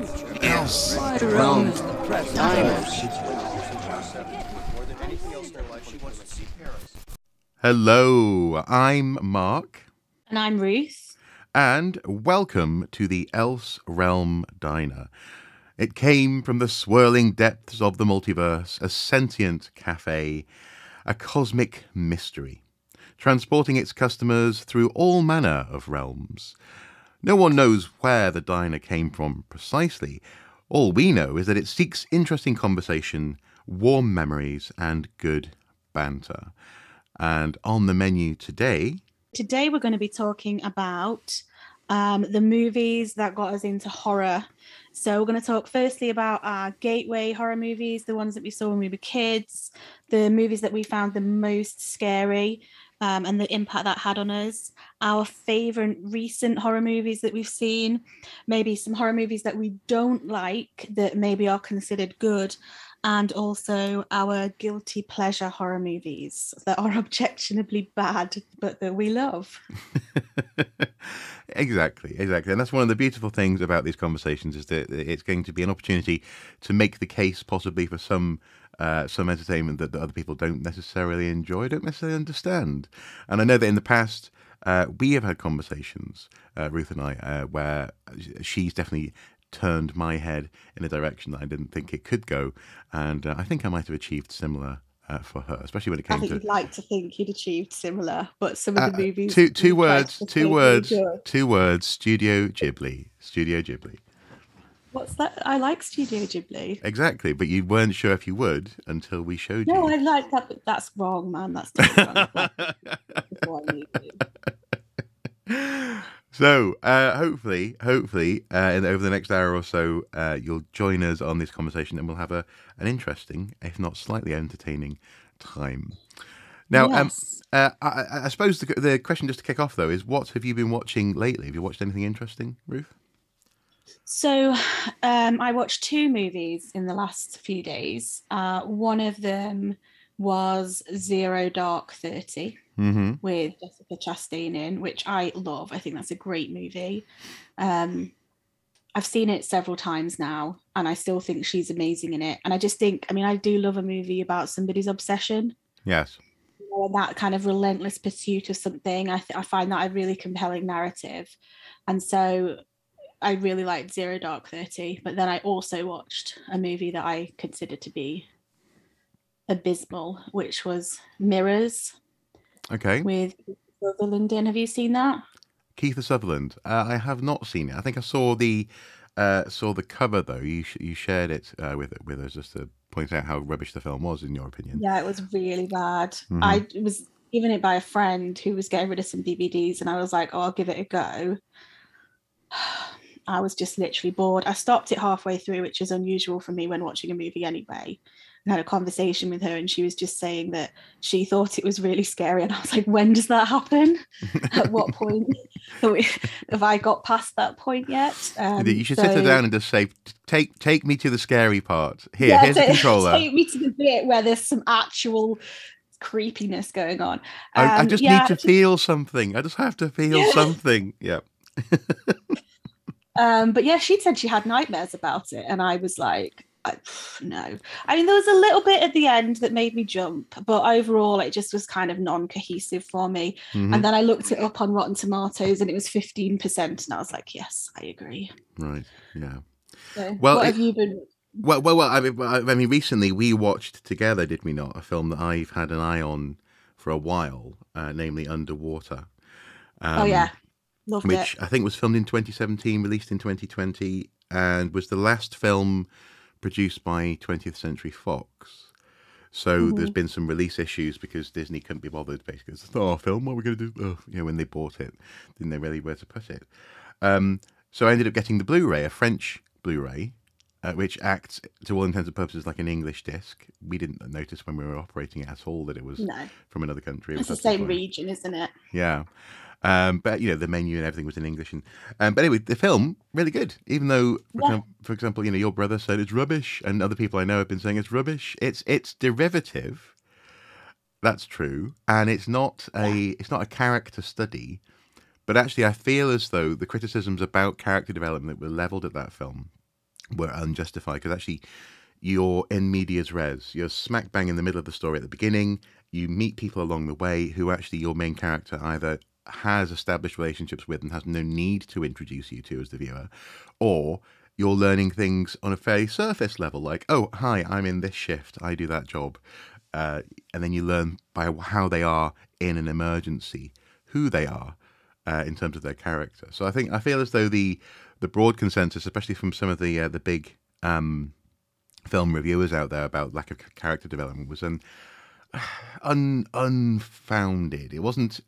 Else realm diners. Hello, I'm Mark. And I'm Ruth. And welcome to the Else Realm Diner. It came from the swirling depths of the multiverse, a sentient cafe, a cosmic mystery, transporting its customers through all manner of realms. No one knows where the diner came from precisely. All we know is that it seeks interesting conversation, warm memories, and good banter. And on the menu today... Today we're going to be talking about the movies that got us into horror. So we're going to talk firstly about our gateway horror movies, the ones that we saw when we were kids, the movies that we found the most scary, and the impact that had on us, our favourite recent horror movies that we've seen, maybe some horror movies that we don't like that maybe are considered good, and also our guilty pleasure horror movies that are objectionably bad, but that we love. Exactly. And that's one of the beautiful things about these conversations is that it's going to be an opportunity to make the case possibly for some entertainment that other people don't necessarily enjoy, don't necessarily understand. And I know that in the past, we have had conversations, Ruth and I, where she's definitely turned my head in a direction that I didn't think it could go. And I think I might have achieved similar for her, especially when it came to... I think you'd like to think you'd achieved similar, but some of the movies... Two words, Studio Ghibli. What's that? I like Studio Ghibli. Exactly, but you weren't sure if you would until we showed you. No, I like that, but that's wrong, man. That's totally wrong. So, hopefully, over the next hour or so, you'll join us on this conversation and we'll have an interesting, if not slightly entertaining, time. Now, yes. I suppose the question just to kick off, though, is what have you been watching lately? Have you watched anything interesting, Ruth? So, I watched two movies in the last few days. One of them was Zero Dark 30. Mm-hmm. With Jessica Chastain in, which I love. I think that's a great movie. I've seen it several times now, and I still think she's amazing in it. And I just think, I do love a movie about somebody's obsession. Yes. That kind of relentless pursuit of something. I find that a really compelling narrative. And so I really liked Zero Dark 30. But then I also watched a movie that I considered to be abysmal, which was Mirrors. Okay. With Keith Sutherland in. Have you seen that? Keith Sutherland. I have not seen it. I think I saw the cover though. You shared it with us just to point out how rubbish the film was in your opinion. Yeah, it was really bad. Mm-hmm. I was given it by a friend who was getting rid of some DVDs, and I was like, "Oh, I'll give it a go." I was just literally bored. I stopped it halfway through, which is unusual for me when watching a movie anyway. And had a conversation with her, and she was just saying that she thought it was really scary. And I was like, when does that happen? At what point? Have I got past that point yet? You should sit her down and just say, take me to the scary part. Here's the controller. Take me to the bit where there's some actual creepiness going on. I just need to feel something. I just have to feel something. Yeah. But yeah, she said she had nightmares about it. And I was like, no. There was a little bit at the end that made me jump, but overall it just was kind of non-cohesive for me. Mm-hmm. And then I looked it up on Rotten Tomatoes and it was 15%, and I was like, yes, I agree. Right. Yeah. So, what have you been? Well. Recently we watched together, did we not? A film that I've had an eye on for a while, namely Underwater. Oh yeah, loved it. Which I think was filmed in 2017, released in 2020, and was the last film produced by 20th Century Fox. So there's been some release issues because Disney couldn't be bothered, basically. It's our film, what are we going to do? When they bought it, didn't they really where to put it? So I ended up getting the Blu-ray, a French Blu-ray, which acts, to all intents and purposes, like an English disc. We didn't notice when we were operating it at all that it was from another country. It's the same region, isn't it? Yeah. But the menu and everything was in English, but anyway, the film really good. Even though, for example, your brother said it's rubbish, and other people I know have been saying it's rubbish. It's derivative. That's true, and it's not a character study. But actually, I feel as though the criticisms about character development that were leveled at that film were unjustified, because actually you're in medias res. You're smack bang in the middle of the story at the beginning. You meet people along the way who actually your main character either has established relationships with and has no need to introduce you to as the viewer, or you're learning things on a fairly surface level, like, oh, hi, I'm in this shift, I do that job. And then you learn by how they are in an emergency, who they are in terms of their character. So I feel as though the broad consensus, especially from some of the big film reviewers out there about lack of character development, was unfounded. It wasn't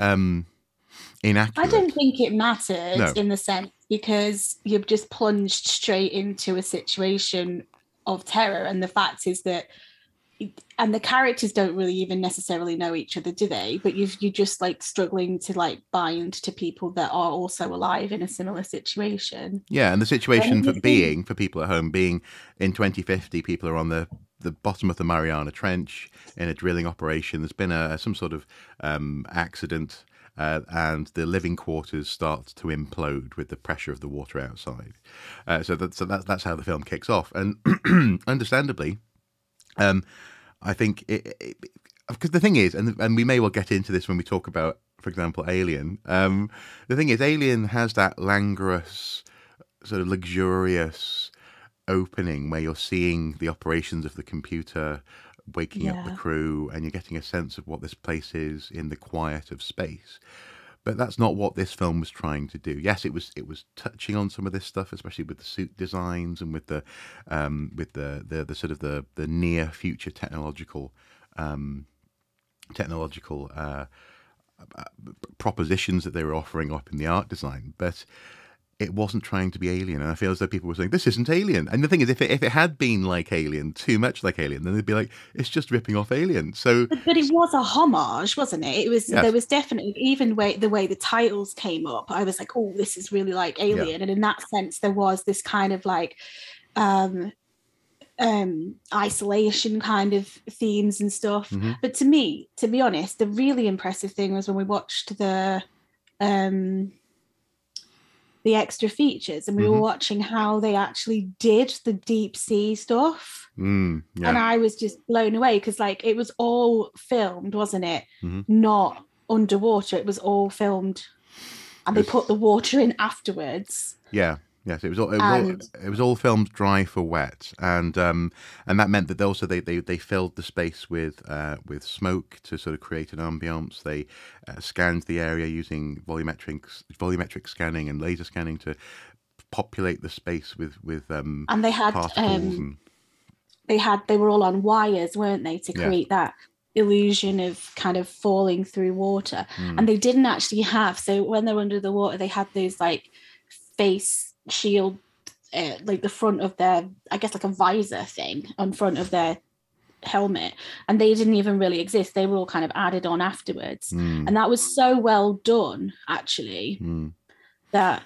inaccurate. I don't think it mattered No. in the sense, because you've just plunged straight into a situation of terror, and the fact is that, and the characters don't really even necessarily know each other, do they? But you're just like struggling to like bind to people that are also alive in a similar situation. Yeah, and the situation for people at home being in 2050, people are on the bottom of the Mariana Trench in a drilling operation. There's been some sort of accident, and the living quarters start to implode with the pressure of the water outside. So that's how the film kicks off, and understandably, I think because the thing is, and we may well get into this when we talk about, for example, Alien. The thing is, Alien has that languorous, sort of luxurious opening where you're seeing the operations of the computer, waking up the crew, and you're getting a sense of what this place is in the quiet of space. But that's not what this film was trying to do. Yes, it was touching on some of this stuff, especially with the suit designs and with the sort of the near future technological propositions that they were offering up in the art design. But it wasn't trying to be Alien, and I feel as though people were saying, this isn't Alien. And the thing is, if it had been like Alien, too much like Alien, then they'd be like, it's just ripping off Alien. So, but it was a homage, wasn't it? It was. Yes. There was definitely, even the way the titles came up, I was like, oh, this is really like Alien. Yeah. And in that sense, there was this kind of like isolation kind of themes and stuff. Mm-hmm. But to me, to be honest, the really impressive thing was when we watched the extra features, and we were watching how they actually did the deep sea stuff. And I was just blown away, because like it was all filmed, wasn't it? Not underwater. It was all filmed, and they put the water in afterwards. Yes, it was all filmed dry for wet, and that meant that also they filled the space with smoke to sort of create an ambiance. They scanned the area using volumetric scanning and laser scanning to populate the space with and they had particles. They were all on wires, weren't they, to create that illusion of kind of falling through water. And they didn't actually have, so when they're under the water, they had those like face shield, like the front of their, I guess like a visor thing on front of their helmet, and they didn't even really exist. They were all kind of added on afterwards. And that was so well done, actually, that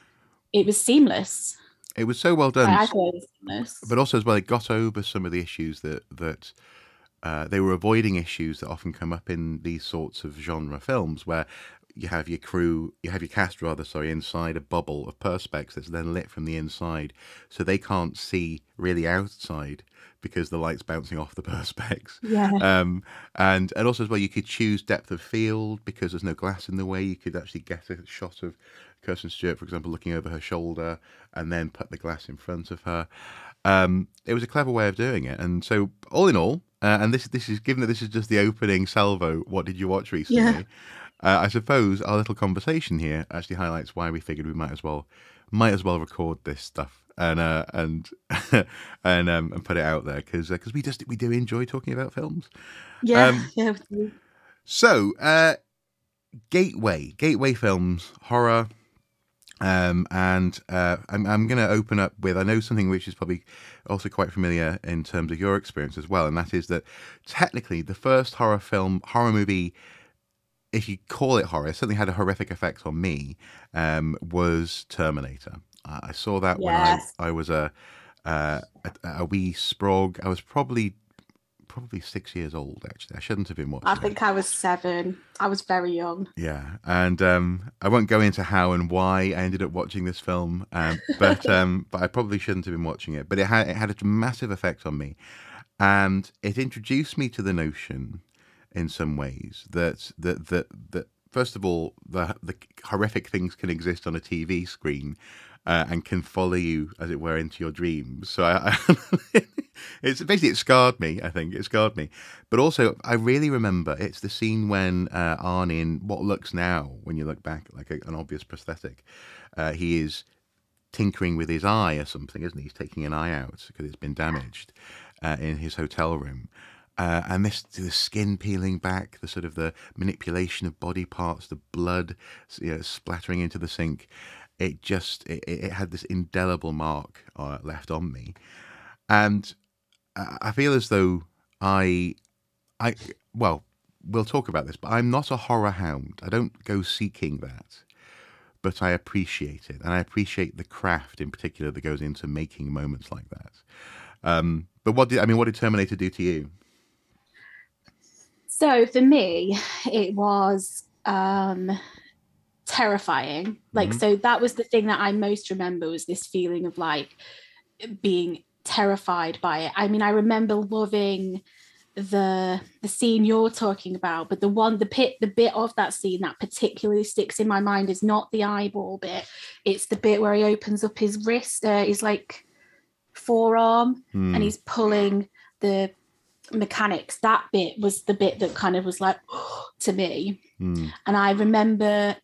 it was seamless. It was so well done. I thought it was seamless. But also as well, it got over some of the issues that they were avoiding, issues that often come up in these sorts of genre films, where you have your cast inside a bubble of perspex that's then lit from the inside, so they can't see really outside because the light's bouncing off the perspex. And also as well, you could choose depth of field because there's no glass in the way. You could actually get a shot of Kirsten Stewart, for example, looking over her shoulder, and then put the glass in front of her. It was a clever way of doing it. And so all in all, and this is, given that this is just the opening salvo, what did you watch recently? I suppose our little conversation here actually highlights why we figured we might as well record this stuff and put it out there, because we do enjoy talking about films. So gateway films, horror. And I'm going to open up with, I know something which is probably also quite familiar in terms of your experience as well, and that is that technically the first horror movie, if you call it horror, certainly had a horrific effect on me, was Terminator. I saw that when I was a wee sprog. I was probably probably 6 years old, actually. I shouldn't have been watching I think I was 7. I was very young. Yeah, and I won't go into how and why I ended up watching this film, but I probably shouldn't have been watching it. But it had a massive effect on me, and it introduced me to the notion, in some ways, that first of all, the horrific things can exist on a TV screen. And can follow you, as it were, into your dreams. So it's basically, it scarred me. I think it scarred me. But also, I really remember it's the scene when Arnie, in what looks now, when you look back, like an obvious prosthetic, he is tinkering with his eye or something, isn't he? He's taking an eye out because it's been damaged in his hotel room. And the skin peeling back, the sort of the manipulation of body parts, the blood splattering into the sink. It had this indelible mark left on me, and I feel as though well, we'll talk about this, but I'm not a horror hound. I don't go seeking that, but I appreciate it, and I appreciate the craft in particular that goes into making moments like that. But what did Terminator do to you? So for me, it was terrifying. Like, so that was the thing that I most remember, was this feeling of like being terrified by it. I mean, I remember loving the scene you're talking about, but the bit of that scene that particularly sticks in my mind is not the eyeball bit. It's the bit where he opens up his wrist, his like forearm, and he's pulling the mechanics. That bit was the bit that kind of was like to me. And I remember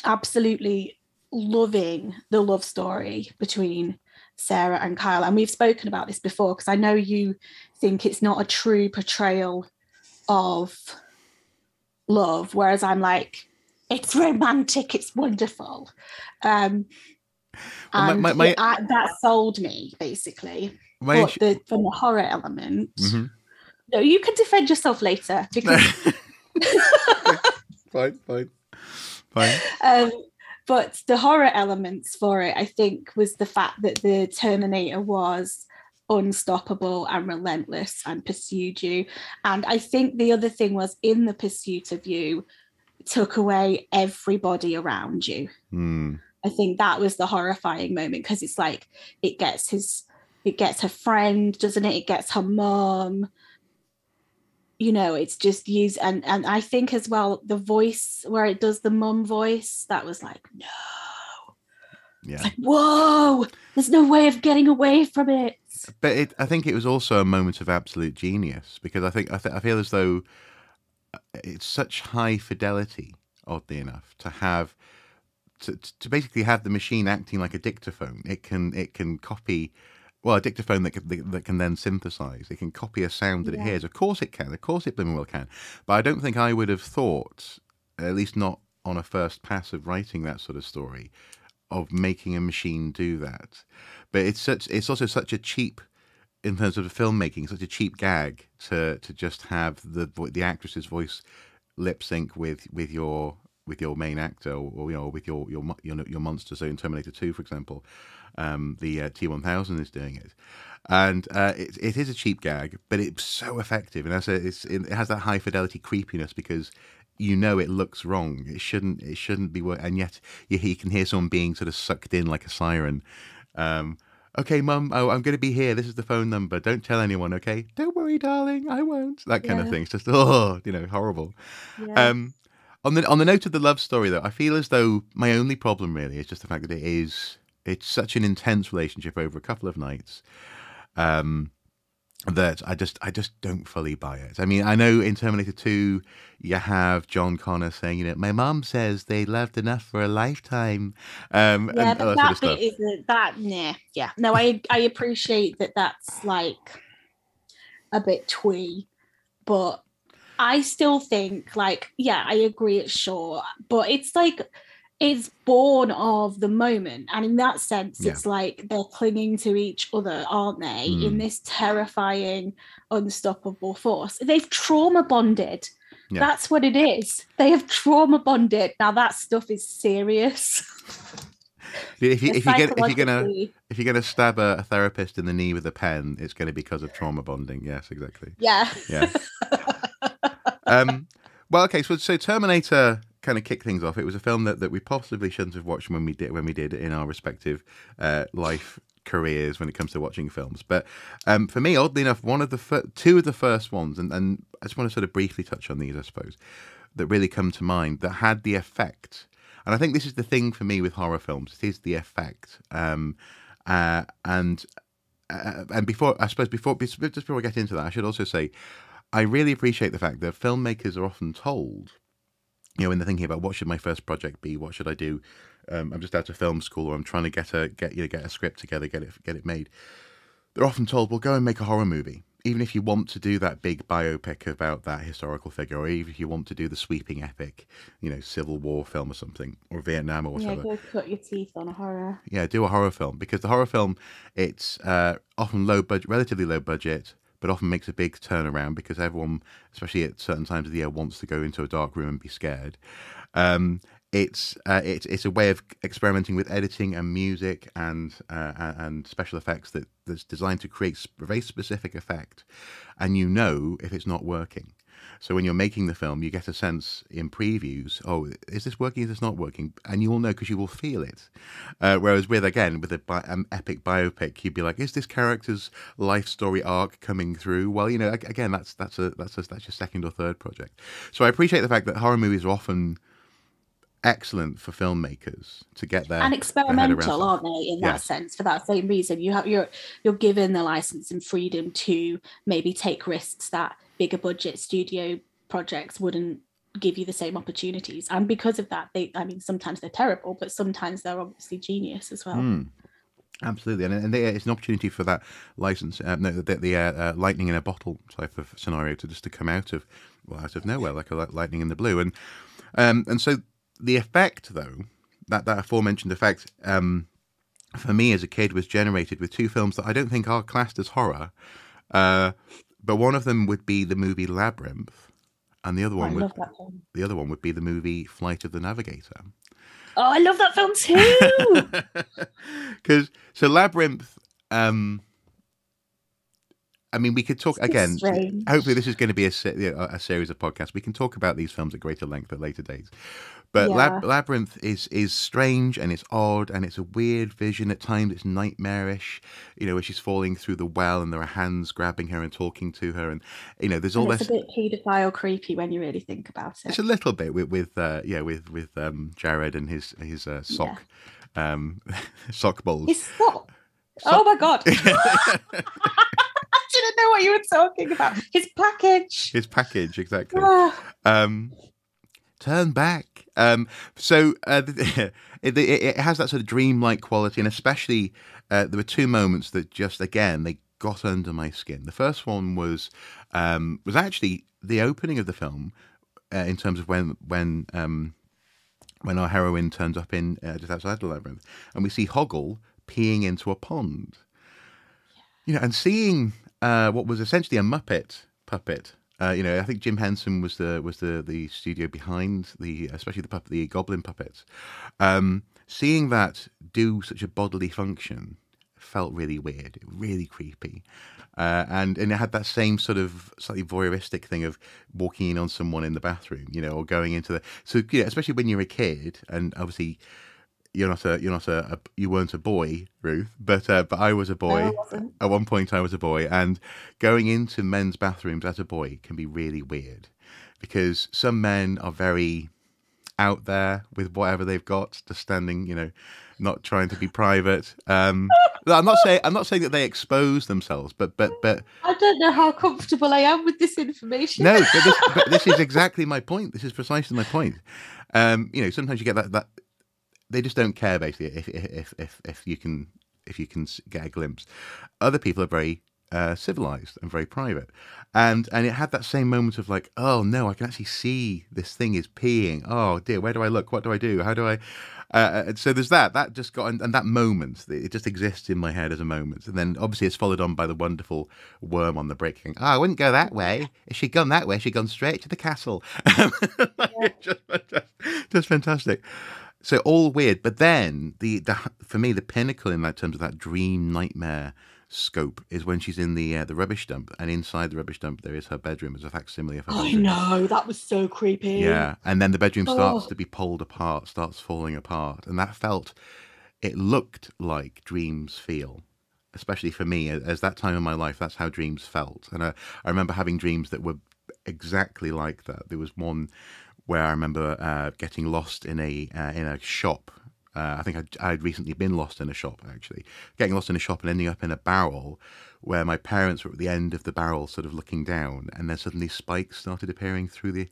absolutely loving the love story between Sarah and Kyle, and we've spoken about this before, because I know you think it's not a true portrayal of love, whereas I'm like, it's romantic, it's wonderful. That sold me, basically. But from the horror element, no, you can defend yourself later, because fine. But the horror elements for it, I think, was the fact that the Terminator was unstoppable and relentless and pursued you. And I think the other thing was, in the pursuit of you, took away everybody around you. I think that was the horrifying moment, because it's like it gets her friend, doesn't it? It gets her mom. It's just used, and I think as well, the voice where it does the mum voice, that was like, no. Yeah. It's like, whoa, there's no way of getting away from it. But I think it was also a moment of absolute genius, because I feel as though it's such high fidelity, oddly enough, to have to basically have the machine acting like a dictaphone. It can copy. Well, a dictaphone that can then synthesize. It can copy a sound that it hears. Of course it can. Of course it blooming well can. But I don't think I would have thought, at least not on a first pass of writing that sort of story, of making a machine do that. But it's also such a cheap, in terms of the filmmaking, such a cheap gag to just have the actress's voice lip sync with your main actor, or with your monster. So in Terminator 2, for example, the T-1000 is doing it, and it is a cheap gag, but it's so effective, and it has that high fidelity creepiness, because it looks wrong. It shouldn't be, and yet you can hear someone being sort of sucked in like a siren. Okay, Mum, I'm going to be here. This is the phone number. Don't tell anyone, okay? Don't worry, darling, I won't. That kind of thing. It's just horrible. Yeah. On the note of the love story, though, I feel as though my only problem really is just the fact that it's such an intense relationship over a couple of nights, that I just don't fully buy it. I mean, I know in Terminator 2 you have John Connor saying, my mom says they loved enough for a lifetime. And but that that sort of bit isn't that. Nah, yeah. No, I appreciate that. That's like a bit twee, but I still think, like, I agree, it's short, but it's like, it's born of the moment. And in that sense, it's like they're clinging to each other, aren't they? In this terrifying, unstoppable force. They've trauma bonded. Yeah. That's what it is. They have trauma bonded. Now that stuff is serious. if you're gonna stab a therapist in the knee with a pen, it's going to be because of trauma bonding. Yes, exactly. Yeah. Yeah. Well, okay. So Terminator kind of kicked things off. It was a film that we possibly shouldn't have watched when we did in our respective life careers when it comes to watching films. But for me, oddly enough, one of the two of the first ones, and I just want to sort of briefly touch on these, I suppose, that really come to mind that had the effect. And I think this is the thing for me with horror films. It is the effect. And before I get into that, I should also say I really appreciate the fact that filmmakers are often told, when they're thinking about what should my first project be, what should I do? I'm just out of film school, or I'm trying to get a script together, get it made. They're often told, well, go and make a horror movie. Even if you want to do that big biopic about that historical figure, or even if you want to do the sweeping epic, Civil War film or something, or Vietnam or whatever. Yeah, go cut your teeth on a horror. Yeah, do a horror film, because the horror film, it's often relatively low budget, but often makes a big turnaround because everyone, especially at certain times of the year, wants to go into a dark room and be scared. It's a way of experimenting with editing and music and special effects that's designed to create a very specific effect, and if it's not working. So when you're making the film, you get a sense in previews, oh, is this working, is this not working? And you will know because you will feel it. Whereas with an epic biopic, you'd be like, is this character's life story arc coming through? Well, again, that's your second or third project. So I appreciate the fact that horror movies are often excellent for filmmakers to get their and experimental, their head around aren't they? In that sense, for that same reason, you're given the license and freedom to maybe take risks that bigger budget studio projects wouldn't give you the same opportunities. And because of that, sometimes they're terrible, but sometimes they're obviously genius as well. Absolutely, and it's an opportunity for that license, the lightning in a bottle type of scenario to come out of nowhere, like a lightning in the blue, and so. The effect, though, that aforementioned effect, for me as a kid was generated with two films that I don't think are classed as horror, but one of them would be the movie Labyrinth, and the other one would be the movie Flight of the Navigator. Oh, I love that film too. So Labyrinth. We could talk again. Hopefully, this is going to be a series of podcasts. We can talk about these films at greater length at later dates. But Labyrinth is strange, and it's odd, and it's a weird vision at times. It's nightmarish, where she's falling through the well, and there are hands grabbing her and talking to her, and there's all this. It's a bit paedophile creepy when you really think about it. It's a little bit with Jared and his sock sock bowls. His sock. Oh my god. I didn't know what you were talking about. His package, exactly. Turn back. So it has that sort of dreamlike quality, and especially there were two moments that just again they got under my skin. The first one was actually the opening of the film, in terms of when our heroine turns up in just outside the labyrinth, and we see Hoggle peeing into a pond. And seeing what was essentially a Muppet puppet. I think Jim Henson was the studio behind especially the Goblin puppets. Seeing that do such a bodily function felt really weird, really creepy, and it had that same sort of slightly voyeuristic thing of walking in on someone in the bathroom, or going into especially when you're a kid, and obviously. You weren't a boy, Ruth, but I was a boy. No, at one point I was a boy, and going into men's bathrooms as a boy can be really weird, because some men are very out there with whatever they've got, just standing, not trying to be private. I'm not saying that they expose themselves, but I don't know how comfortable I am with this information. No, but this is exactly my point. This is precisely my point. Sometimes you get that. They just don't care, basically, if you can get a glimpse. Other people are very civilized and very private, and it had that same moment of like, oh no, I can actually see this thing is peeing. Oh dear, where do I look? What do I do? How do I? So there's that just got, and that moment, it just exists in my head as a moment, and then obviously it's followed on by the wonderful worm on the brick going, I wouldn't go that way. If she'd gone that way, she'd gone straight to the castle. Just fantastic. So all weird, but then the for me the pinnacle in that terms of that dream nightmare scope is when she's in the rubbish dump, and inside the rubbish dump there is her bedroom as a facsimile of her bedroom. I know, that was so creepy. Yeah, and then the bedroom starts to be pulled apart, starts falling apart, and it looked like dreams feel, especially for me as that time in my life. That's how dreams felt, and I remember having dreams that were exactly like that. There was one where I remember getting lost in a shop. I think I'd recently been lost in a shop, actually. Getting lost in a shop and ending up in a barrel where my parents were at the end of the barrel sort of looking down, and then suddenly spikes started appearing through the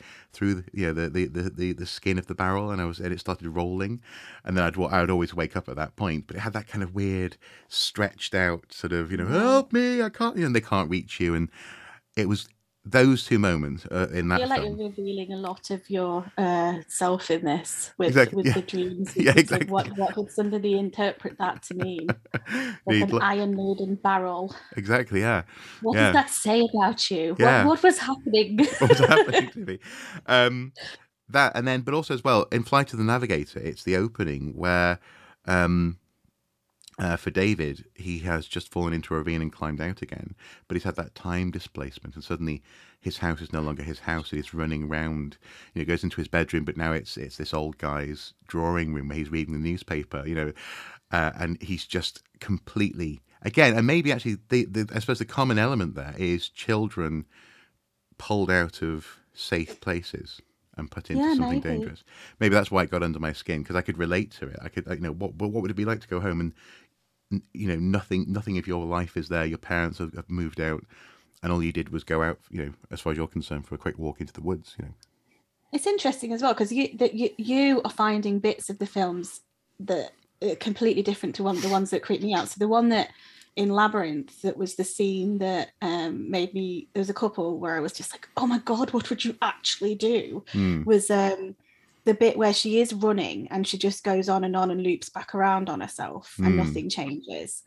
skin of the barrel, and it started rolling, and then I'd always wake up at that point, but it had that kind of weird stretched out sort of, help me, I can't, and they can't reach you, and it was those two moments in that I feel like film. you're revealing a lot of your self in this with the dreams. Yeah, exactly. Like, what would somebody interpret that to mean? Like an Iron Maiden barrel. Exactly, yeah. What does that say about you? Yeah. What was happening? What was happening to me? That, and then, but also as well, in Flight of the Navigator, it's the opening where for David, he has just fallen into a ravine and climbed out again, but he's had that time displacement, and suddenly his house is no longer his house. He's running around, goes into his bedroom, but now it's this old guy's drawing room where he's reading the newspaper, and he's just completely, again, and maybe actually, I suppose the common element there is children pulled out of safe places and put into something dangerous. Maybe that's why it got under my skin, because I could relate to it. I could, what would it be like to go home and nothing of your life is there. Your parents have moved out, and all you did was go out, as far as you're concerned, for a quick walk into the woods. It's interesting as well, because you are finding bits of the films that are completely different to the ones that creep me out. So the one that in Labyrinth, that was the scene that made me, there was a couple where I was just like, oh my God, what would you actually do? Was the bit where she is running and she just goes on and loops back around on herself and nothing changes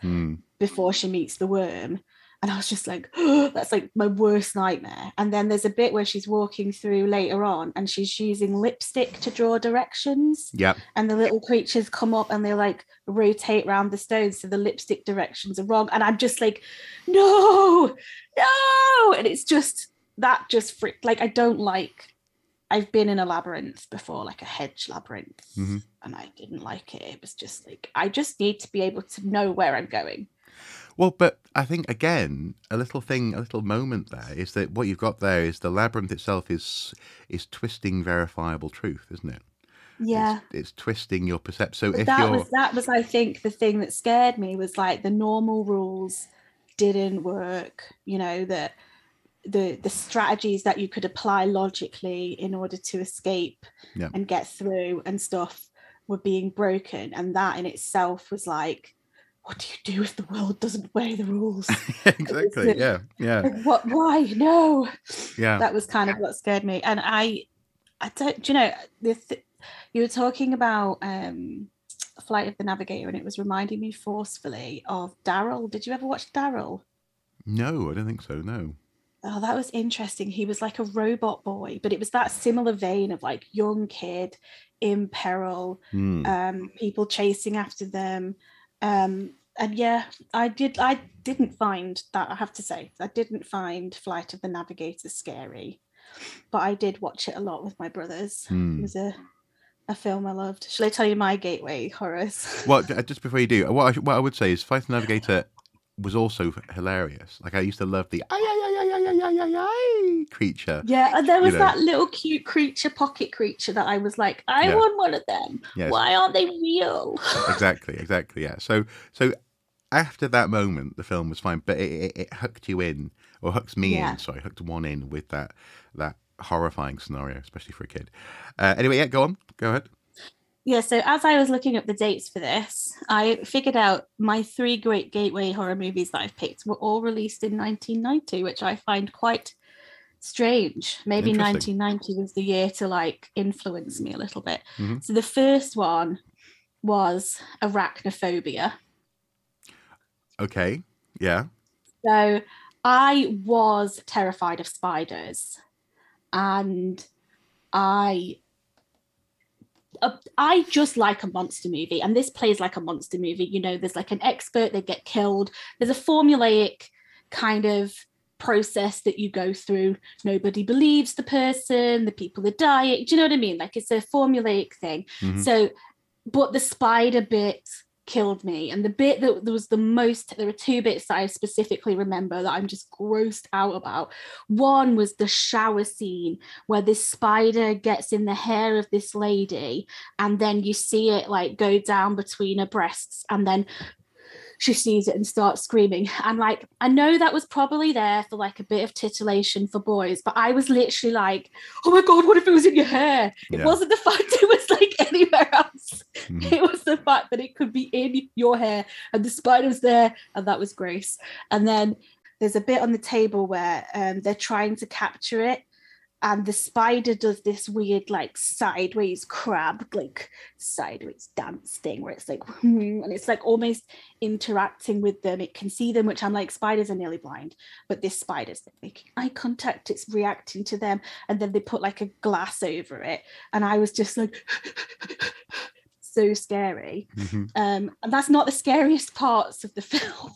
before she meets the worm. And I was just like, oh, that's like my worst nightmare. And then there's a bit where she's walking through later on and she's using lipstick to draw directions. Yeah. And the little creatures come up and they like rotate around the stones, so the lipstick directions are wrong. And I'm just like, no. And it's just, like, I don't like, I've been in a labyrinth before, like a hedge labyrinth, and I didn't like it. It was just like, I just need to be able to know where I'm going. Well, but I think, again, a little moment there is that what you've got there is the labyrinth itself is twisting verifiable truth, isn't it? Yeah. It's twisting your perception. So that was, I think, the thing that scared me was like the normal rules didn't work, that the strategies that you could apply logically in order to escape and get through and stuff were being broken, and that in itself was like, what do you do if the world doesn't obey the rules? Exactly. Yeah. Like, what? Why? No. Yeah. That was kind of what scared me, and I don't. You were talking about Flight of the Navigator, and it was reminding me forcefully of Daryl. Did you ever watch Daryl? No, I don't think so. No. Oh, that was interesting. He was like a robot boy, but it was that similar vein of like young kid in peril, people chasing after them. And yeah, I didn't find that, I have to say, I didn't find Flight of the Navigator scary, but I did watch it a lot with my brothers. It was a film I loved. Shall I tell you my gateway horrors? Well, just before you do, what I would say is Flight of the Navigator was also hilarious. Like, I used to love the creature. Yeah, and there was that little cute creature, pocket creature, that I was like, I want one of them. Yes. Why aren't they real? Exactly, yeah. So after that moment, the film was fine, but it hooked you in, or hooked me in. Sorry, hooked one in with that horrifying scenario, especially for a kid. Anyway, go ahead. Yeah, so as I was looking up the dates for this, I figured out my 3 great gateway horror movies that I've picked were all released in 1990, which I find quite strange. Maybe 1990 was the year to like influence me a little bit. So the first one was Arachnophobia. Okay, yeah. So I was terrified of spiders, and I I just like a monster movie, and this plays like a monster movie. You know, there's like an expert, they get killed. There's a formulaic kind of process that you go through. Nobody believes the person, the people are dying. Do you know what I mean? Like, it's a formulaic thing. So, but the spider bit killed me, and the bit that was the most, there were two bits that I specifically remember that I'm just grossed out about. One was the shower scene where this spider gets in the hair of this lady, and then you see it like go down between her breasts, and then she sees it and starts screaming. And like, I know that was probably there for like a bit of titillation for boys, but I was literally like, oh my God, what if it was in your hair? It wasn't the fact it was like anywhere else. It was the fact that it could be in your hair, and the spider was there, and that was gross. And then there's a bit on the table where they're trying to capture it, and the spider does this weird like sideways crab, like sideways dance thing where it's like, and it's like almost interacting with them. It can see them, which I'm like, spiders are nearly blind, but this spider's making eye contact, it's reacting to them. And then they put like a glass over it, and I was just like so scary. And that's not the scariest parts of the film.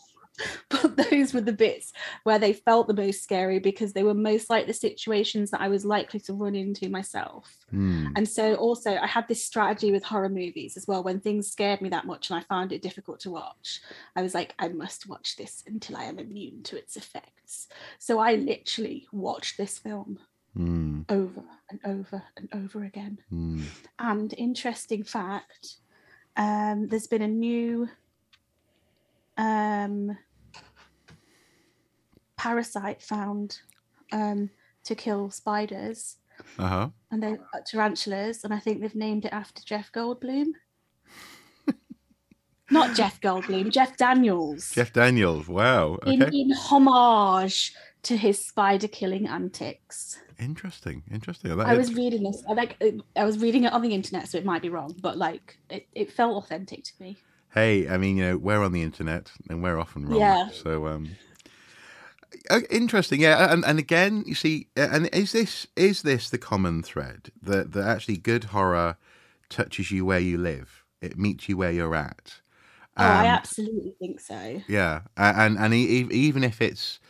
But those were the bits where they felt the most scary, because they were most like the situations that I was likely to run into myself. And so also I had this strategy with horror movies as well. When things scared me that much and I found it difficult to watch, I was like, I must watch this until I am immune to its effects. So I literally watched this film over and over and over again. And interesting fact, there's been a new parasite found to kill spiders, and they're tarantulas, and I think they've named it after Jeff Goldblum. Not Jeff Goldblum, Jeff Daniels. Jeff Daniels, wow. Okay. In homage to his spider killing antics. Interesting. I was reading this. I was reading it on the internet, so it might be wrong, but like it felt authentic to me. Hey, I mean, you know, we're on the internet and we're often wrong. Yeah. So, interesting. Yeah. And again, you see, and is this the common thread that actually good horror touches you where you live? It meets you where you're at. I absolutely think so. Yeah. And even if it's,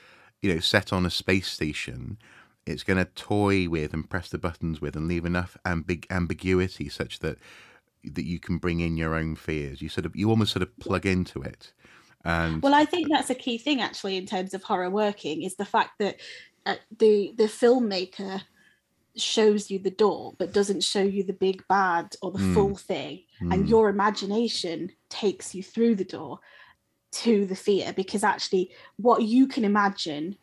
you know, set on a space station, it's going to toy with and press the buttons with and leave enough ambiguity such that you can bring in your own fears. You almost sort of plug into it. And well, I think that's a key thing actually in terms of horror working, is the fact that the filmmaker shows you the door but doesn't show you the big bad or the full thing, and your imagination takes you through the door to the fear, because actually what you can imagine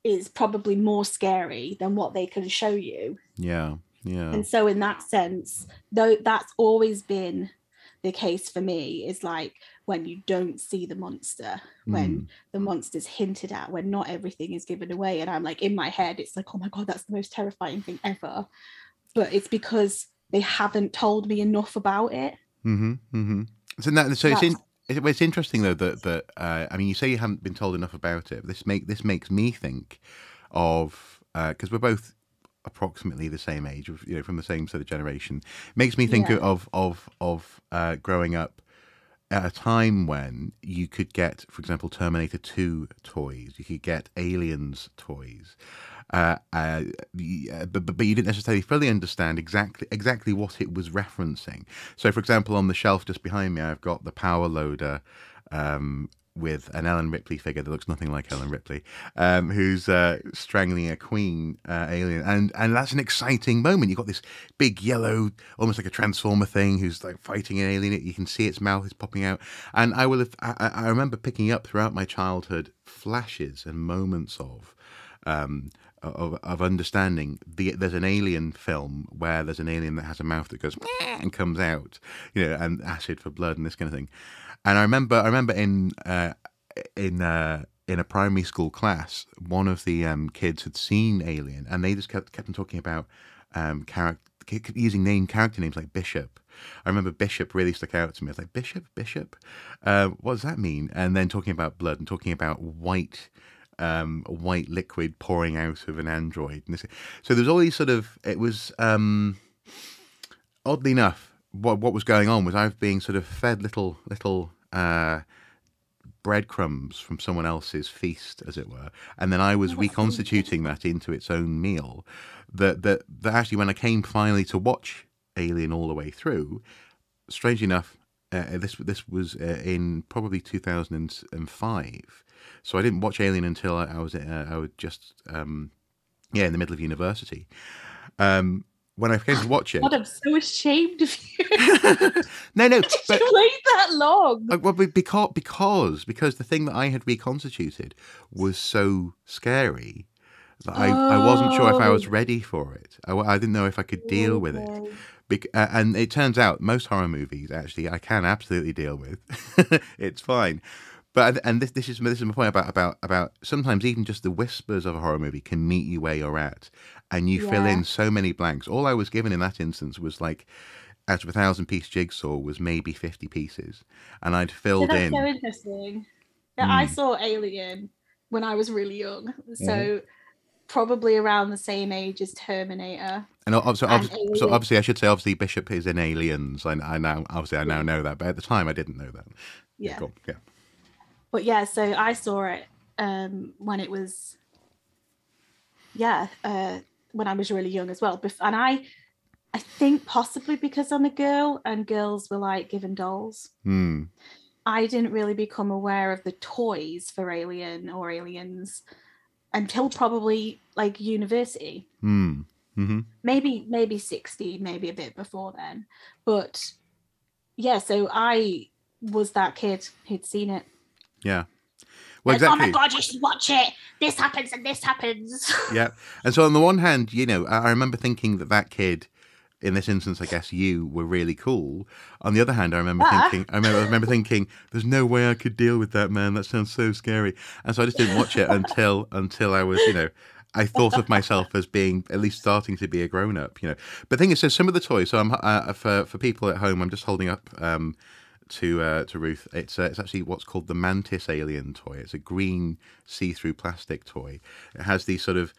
is probably more scary than what they can show you. Yeah. And so in that sense, though, that's always been the case for me, is like when you don't see the monster, when the monster's hinted at, when not everything is given away. And I'm like, in my head, it's like, oh my God, that's the most terrifying thing ever. But it's because they haven't told me enough about it. It's interesting though that I mean, you say you haven't been told enough about it. This makes me think of, because we're both approximately the same age, you know, from the same sort of generation. It makes me think of growing up at a time when you could get, for example, Terminator 2 toys, you could get Aliens toys, but you didn't necessarily fully understand exactly what it was referencing. So, for example, on the shelf just behind me, I've got the Power Loader with an Ellen Ripley figure that looks nothing like Ellen Ripley, who's strangling a queen alien, and that's an exciting moment. You've got this big yellow, almost like a transformer thing, who's like fighting an alien. You can see its mouth is popping out, and I remember picking up throughout my childhood flashes and moments of understanding there's an alien film where there's an alien that has a mouth that goes and comes out, you know, and acid for blood and this kind of thing. And I remember in a primary school class, one of the kids had seen Alien, and they just kept on talking about using character names like Bishop. I remember Bishop really stuck out to me. I was like, Bishop, what does that mean? And then talking about blood and talking about white liquid pouring out of an android. And so there's all these sort of, it was oddly enough, what was going on was I was being sort of fed little breadcrumbs from someone else's feast, as it were, and then I was reconstituting that into its own meal. That actually, when I came finally to watch Alien all the way through, strangely enough, this was in probably 2005. So I didn't watch Alien until I was just in the middle of university. When I came to watch it, God, I'm so ashamed of you. no, Did you wait that long? Well, because the thing that I had reconstituted was so scary that I wasn't sure if I was ready for it. I didn't know if I could deal with it. And it turns out most horror movies, actually, I can absolutely deal with. It's fine. But this is my point about sometimes even just the whispers of a horror movie can meet you where you're at, and you fill in so many blanks. All I was given in that instance was like, out of a 1,000-piece jigsaw, was maybe 50 pieces, and I'd filled in. That's so interesting. I saw Alien when I was really young, so probably around the same age as Terminator. And obviously, I should say, obviously, Bishop is in Aliens. I now know that, but at the time, I didn't know that. Yeah. Cool. Yeah. But yeah, so I saw it when it was, when I was really young as well. And I think possibly because I'm a girl and girls were like given dolls, I didn't really become aware of the toys for Alien or Aliens until probably like university. Maybe 60, maybe a bit before then. But yeah, so I was that kid who'd seen it. Yeah. Well, exactly. Oh my God, you should watch it. This happens and this happens. Yeah. And so on the one hand, I remember thinking that kid, in this instance, I guess you were really cool. On the other hand, I remember thinking, there's no way I could deal with that, man. That sounds so scary. And so I just didn't watch it until I was, I thought of myself as being at least starting to be a grown up, But the thing is, so some of the toys. So I'm for people at home, I'm just holding up to Ruth. It's actually what's called the Mantis Alien toy. It's a green see-through plastic toy. It has these sort of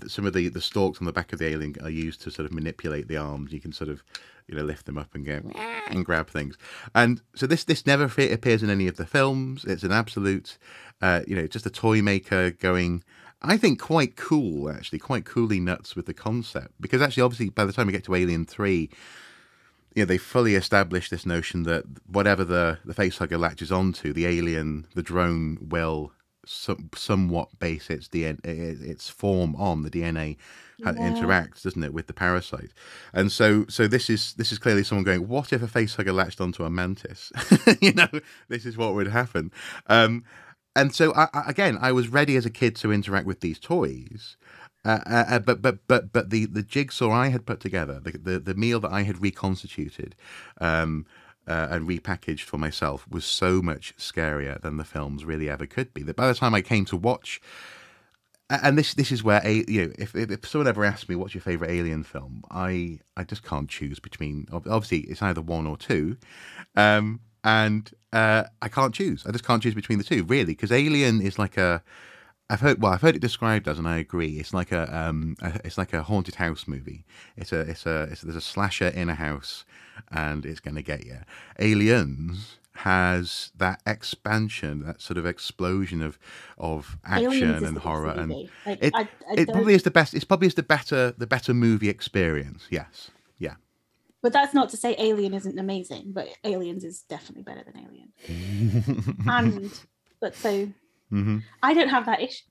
some of the stalks on the back of the alien are used to sort of manipulate the arms. You can sort of lift them up and go and grab things. And so this never appears in any of the films. It's an absolute just a toy maker going, I think, quite cool, actually, quite coolly nuts with the concept. Because actually, obviously, by the time we get to Alien 3, they fully establish this notion that whatever the facehugger latches onto, the alien, the drone, will somewhat base its DNA, its form on the DNA. Interacts, doesn't it, with the parasite? And so this is clearly someone going, what if a facehugger latched onto a mantis? This is what would happen. And so I was ready as a kid to interact with these toys. But the jigsaw I had put together, the meal that I had reconstituted and repackaged for myself, was so much scarier than the films really ever could be. That by the time I came to watch, and this is where if someone ever asked me what's your favorite Alien film, I just can't choose between. Obviously, it's either one or two, and I can't choose. I just can't choose between the two, really, because Alien is like a. I've heard it described as, and I agree. It's like a haunted house movie. There's a slasher in a house, and it's going to get you. Aliens has that expansion, that sort of explosion of action and horror, and it probably is the best. It's probably the better movie experience. Yes, yeah. But that's not to say Alien isn't amazing. But Aliens is definitely better than Alien. Mm-hmm. I don't have that issue.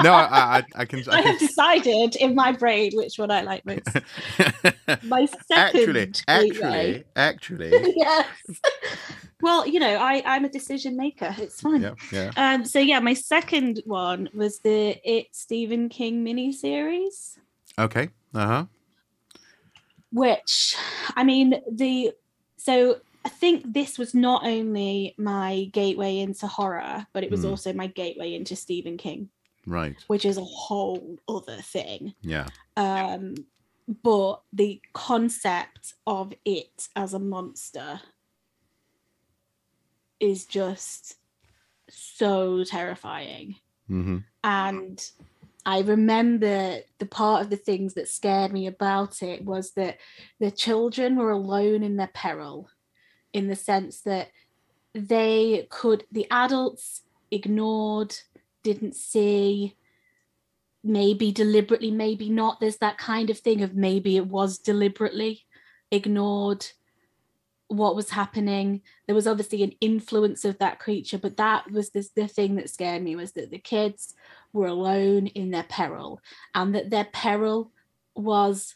No, I can. I have decided in my brain which one I like most. My second, actually, yes. Well, I'm a decision maker. It's fine. Yeah. So yeah, my second one was the Stephen King miniseries. Okay. Which, I think this was not only my gateway into horror, but it was also my gateway into Stephen King. Right. Which is a whole other thing. Yeah. But the concept of it as a monster is just so terrifying. Mm-hmm. And I remember the part of the things that scared me about it was that the children were alone in their peril, in the sense that the adults ignored, didn't see, maybe deliberately, maybe not. There's that kind of thing of maybe it was deliberately ignored what was happening. There was obviously an influence of that creature, but that was the thing that scared me, was that the kids were alone in their peril, and that their peril was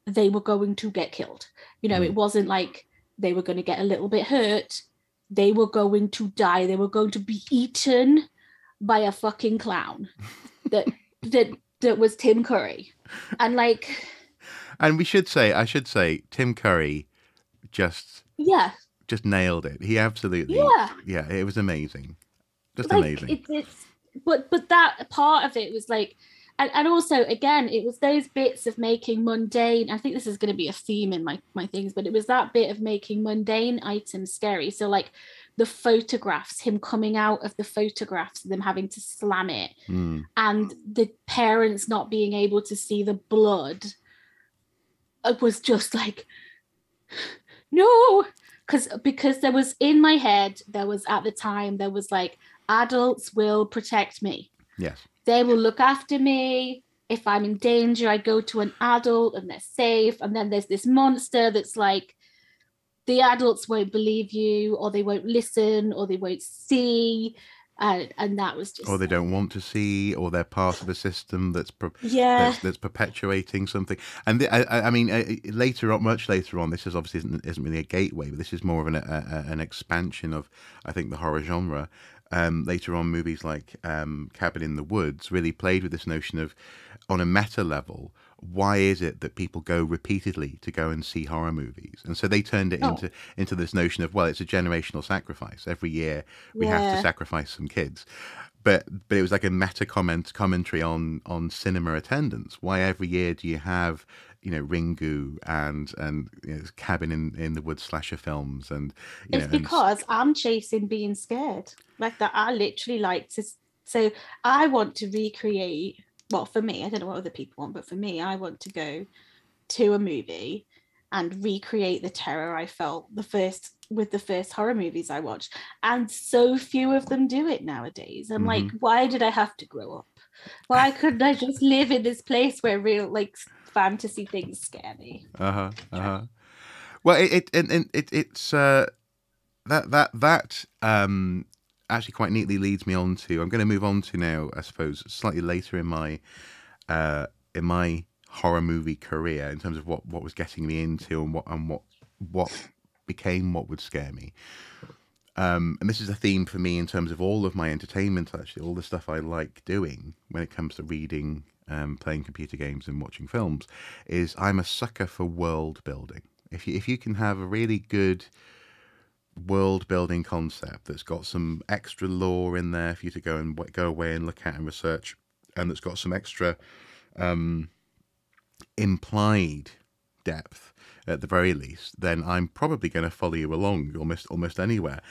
they were going to get killed. It wasn't like they were going to get a little bit hurt. They were going to die. They were going to be eaten by a fucking clown that was Tim Curry. And I should say Tim Curry just nailed it. He absolutely it was amazing. Just amazing. But that part of it was and also, again, it was those bits of making mundane. I think this is going to be a theme in my things, but it was that bit of making mundane items scary. So the photographs, him coming out of the photographs, them having to slam it, and the parents not being able to see the blood. It was just no, because there was, in my head, at the time, adults will protect me. Yes. They will look after me. If I'm in danger, I go to an adult and they're safe. And then there's this monster that's the adults won't believe you, or they won't listen, or they won't see. And that was just... Or they don't want to see, or they're part of a system that's perpetuating something. And I mean, much later on, this is obviously isn't really a gateway, but this is more of an expansion of, I think, the horror genre. Later on, movies like Cabin in the Woods really played with this notion of, on a meta level, why is it that people go repeatedly to go and see horror movies? And so they turned it into this notion of, well, it's a generational sacrifice. Every year we have to sacrifice some kids. But it was like a meta commentary on cinema attendance. Why every year do you have Ringu and Cabin in the Woods slasher films? And it's because I'm chasing being scared. That I literally like to. So I want to recreate. Well, for me, I don't know what other people want, but for me, I want to go to a movie and recreate the terror I felt with the first horror movies I watched. And so few of them do it nowadays. I'm why did I have to grow up? Why couldn't I just live in this place where real fantasy things scare me? Well, it's that actually quite neatly leads me on to, I'm going to move on to now, I suppose, slightly later in my horror movie career, in terms of what was getting me into and what became what would scare me. And this is a theme for me in terms of all of my entertainment, actually, all the stuff I like doing when it comes to reading, playing computer games and watching films, is I'm a sucker for world building. If you can have a really good world building concept that's got some extra lore in there for you to go away and look at and research, and that's got some extra implied depth at the very least, then I'm probably going to follow you along almost anywhere.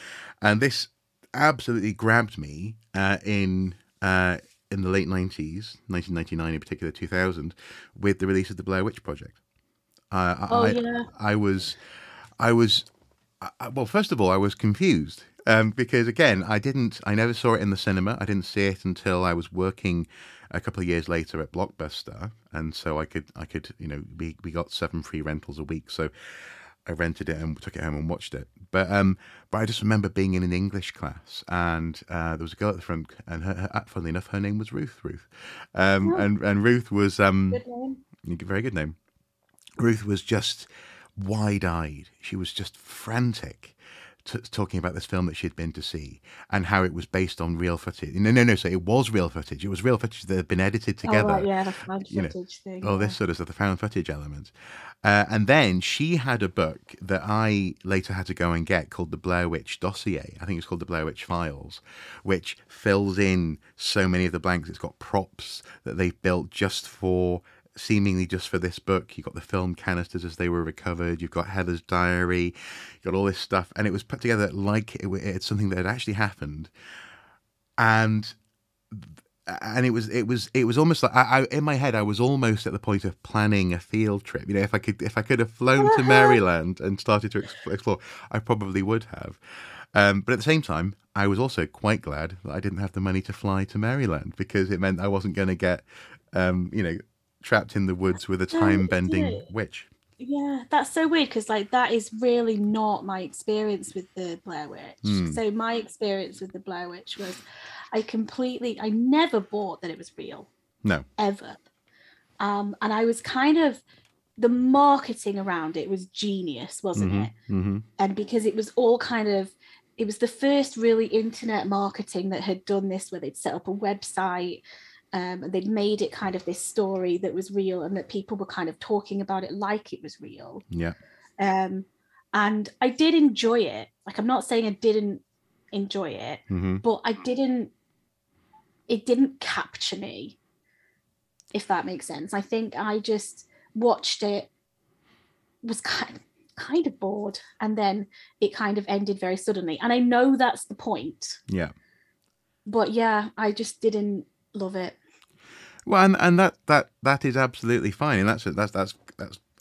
And this absolutely grabbed me in the late 90s, 1999 in particular, 2000, with the release of the Blair Witch Project. Well, first of all, I was confused because, again, I never saw it in the cinema. I didn't see it until I was working a couple of years later at Blockbuster, and so I could we got 7 free rentals a week, so I rented it and took it home and watched it. But I just remember being in an English class, and there was a girl at the front, and funnily enough, her name was Ruth. And Ruth was good name. Very good name. Ruth was just wide-eyed. She was just frantic, talking about this film that she'd been to see and how it was based on real footage. No. So it was real footage. It was real footage that had been edited together. Oh, right, yeah, the found footage thing. All this sort of stuff, the found footage element. And then she had a book that I later had to go and get called The Blair Witch Dossier. I think it's called The Blair Witch Files, which fills in so many of the blanks. It's got props that they've built seemingly just for this book. You've got the film canisters as they were recovered. You've got Heather's diary. You've got all this stuff. And it was put together like it's something that had actually happened. And and it was almost like I in my head I was almost at the point of planning a field trip. You know, if I could have flown to Maryland and started to explore, I probably would have. But at the same time, I was also quite glad that I didn't have the money to fly to Maryland, because it meant I wasn't going to get, trapped in the woods with a time-bending witch. Yeah, that's so weird, because like that is really not my experience with the Blair Witch. So my experience with the Blair Witch was I never bought that it was real. No. Ever. And I was kind of, the marketing around it was genius, wasn't it? Mm-hmm. And because it was all kind of, it was the first really internet marketing that had done this, where they'd set up a website, and they'd made it kind of this story that was real, and that people were kind of talking about it like it was real. Yeah. And I did enjoy it. Like, I'm not saying I didn't enjoy it, but it didn't capture me, if that makes sense. I think I just watched it, was kind of bored, and then it kind of ended very suddenly. And I know that's the point. Yeah. But yeah, I just didn't love it. Well, and that is absolutely fine, and that's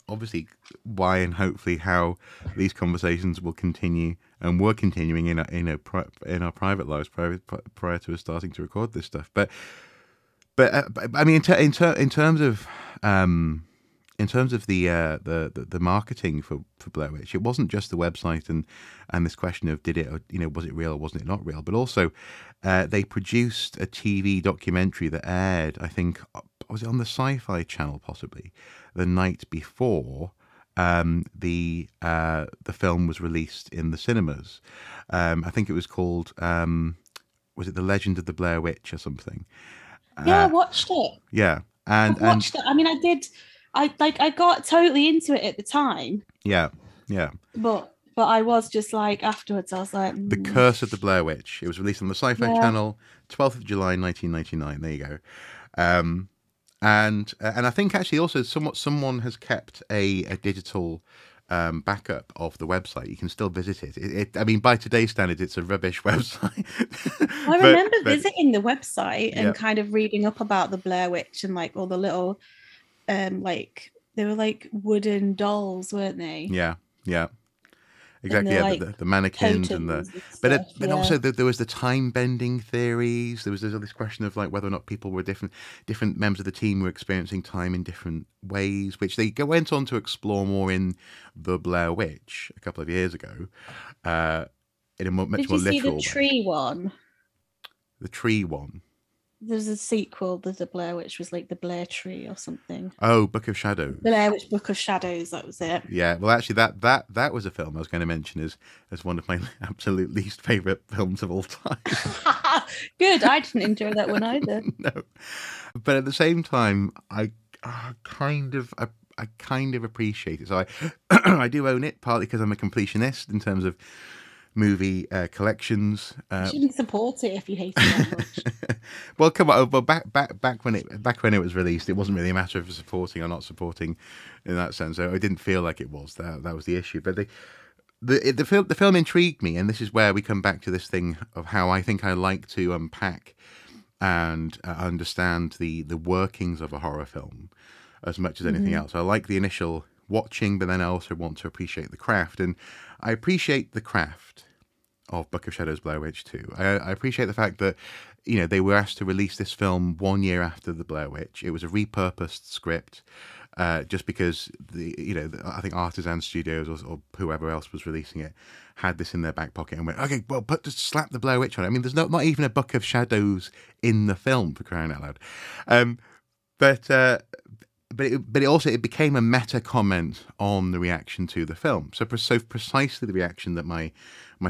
obviously why, and hopefully how, these conversations will continue, and were continuing in our private lives prior to us starting to record this stuff. But I mean, in terms of the marketing for Blair Witch, it wasn't just the website and this question of was it real or wasn't it not real, but also they produced a TV documentary that aired, I think, was it on the Sci-Fi Channel possibly, the night before the film was released in the cinemas. I think it was called, was it The Legend of the Blair Witch or something? Yeah, I watched it. Yeah, I watched it. I mean, I did. I got totally into it at the time. Yeah. But I was just like, afterwards, I was like, The Curse of the Blair Witch. It was released on the Sci-Fi Channel, 12th of July, 1999. There you go. And I think actually also someone has kept a digital backup of the website. You can still visit it. I mean, by today's standards, it's a rubbish website. I remember visiting the website and kind of reading up about the Blair Witch, and like all the little, like, they were like wooden dolls, weren't they? Yeah. Exactly, like the mannequins and but also there was the time bending theories. There was this question of like whether or not people were different members of the team were experiencing time in different ways, which they went on to explore more in the Blair Witch a couple of years ago, in a much more literal way. Did you see the tree one? The tree one. There's a sequel. There's a Blair Witch, was like the Blair Tree or something. Oh, Book of Shadows. Blair Witch Book of Shadows. That was it. Yeah. Well, actually, that was a film I was going to mention as one of my absolute least favorite films of all time. Good. I didn't enjoy that one either. No, but at the same time, I kind of appreciate it. So I do own it, partly because I'm a completionist in terms of movie collections. You shouldn't support it if you hate it that much. Well, come on. But back when it was released, it wasn't really a matter of supporting or not supporting, in that sense. So I didn't feel like it was. That was the issue. But the film intrigued me, and this is where we come back to this thing of how I think I like to unpack and understand the workings of a horror film as much as anything else. I like the initial watching, but then I also want to appreciate the craft, and I appreciate the craft of Book of Shadows, Blair Witch 2. I appreciate the fact that they were asked to release this film 1 year after the Blair Witch. It was a repurposed script, just because I think Artisan Studios or whoever else was releasing it had this in their back pocket and went, okay, well, just slap the Blair Witch on it. I mean, there's not even a Book of Shadows in the film, for crying out loud. But it became a meta comment on the reaction to the film. So precisely the reaction that my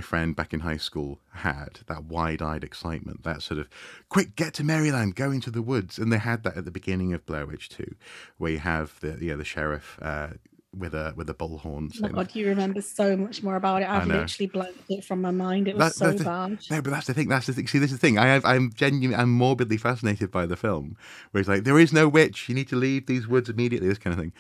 friend back in high school had, that wide-eyed excitement, that sort of, quick, get to Maryland, go into the woods. And they had that at the beginning of Blair Witch 2, where you have the sheriff with a bullhorn. Oh my God, you remember so much more about it. I've literally blanked it from my mind. It was so bad. No, but that's the thing. See, this is the thing. I'm morbidly fascinated by the film, where it's like, there is no witch. You need to leave these woods immediately. This kind of thing.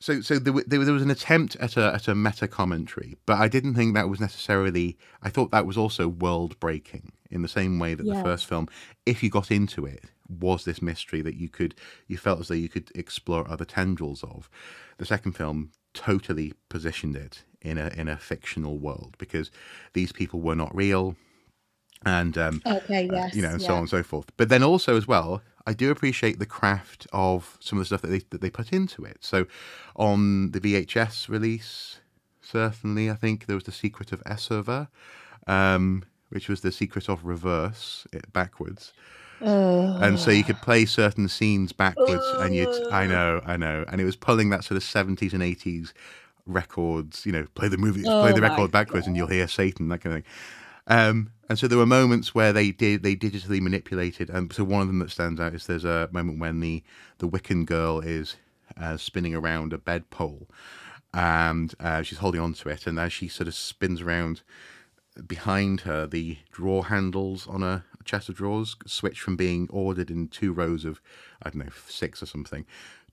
So there was an attempt at a meta commentary, but I didn't think that was necessarily. I thought that was also world breaking in the same way that the Yes. first film, if you got into it, was this mystery that you felt as though you could explore other tendrils of. The second film totally positioned it in a fictional world because these people were not real, and Okay, yes, and so on and so forth. But then also as well, I do appreciate the craft of some of the stuff that they put into it. So on the VHS release, certainly, I think there was The Secret of Esova, which was The Secret of Reverse, backwards. And so you could play certain scenes backwards, and I know, and it was pulling that sort of 70s and 80s records, play the record backwards, and you'll hear Satan, that kind of thing. And so there were moments where they digitally manipulated, and so one of them that stands out is there's a moment when the Wiccan girl is spinning around a bed pole, and she's holding on to it, and as she sort of spins around, behind her, the drawer handles on a chest of drawers switch from being ordered in 2 rows of, I don't know, 6 or something,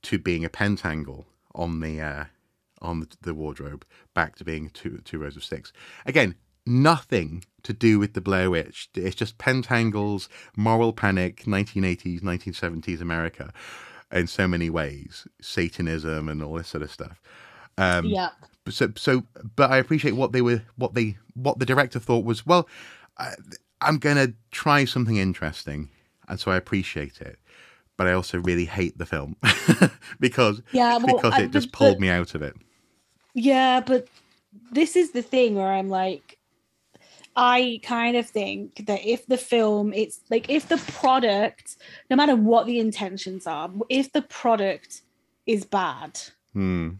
to being a pentangle on the wardrobe, back to being two rows of 6. Again, nothing to do with the Blair Witch. It's just pentangles, moral panic, 1980s, 1970s America, in so many ways, Satanism and all this sort of stuff. Yeah. But I appreciate what the director thought was, well, I'm going to try something interesting, and so I appreciate it. But I also really hate the film because it just pulled me out of it. Yeah, but this is the thing where I'm like, I kind of think that if the film, it's like, if the product, no matter what the intentions are, if the product is bad and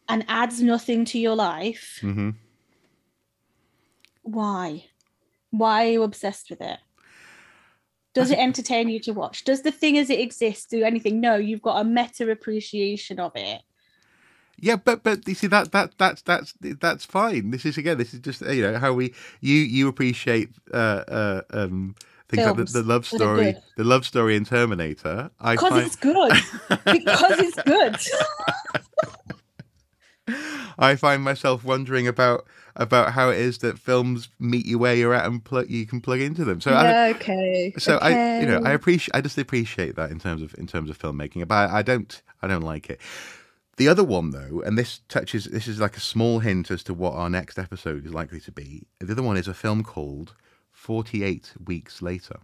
adds nothing to your life, why? Why are you obsessed with it? Does it entertain you to watch? Does the thing as it exists do anything? No, you've got a meta appreciation of it. Yeah, but you see that's fine. This is just how you appreciate things like the love story in Terminator. It's good. Because it's good. I find myself wondering about how it is that films meet you where you're at and you can plug into them. So I just appreciate that in terms of filmmaking, but I don't like it. The other one, though, and this is like a small hint as to what our next episode is likely to be. The other one is a film called 48 Weeks Later.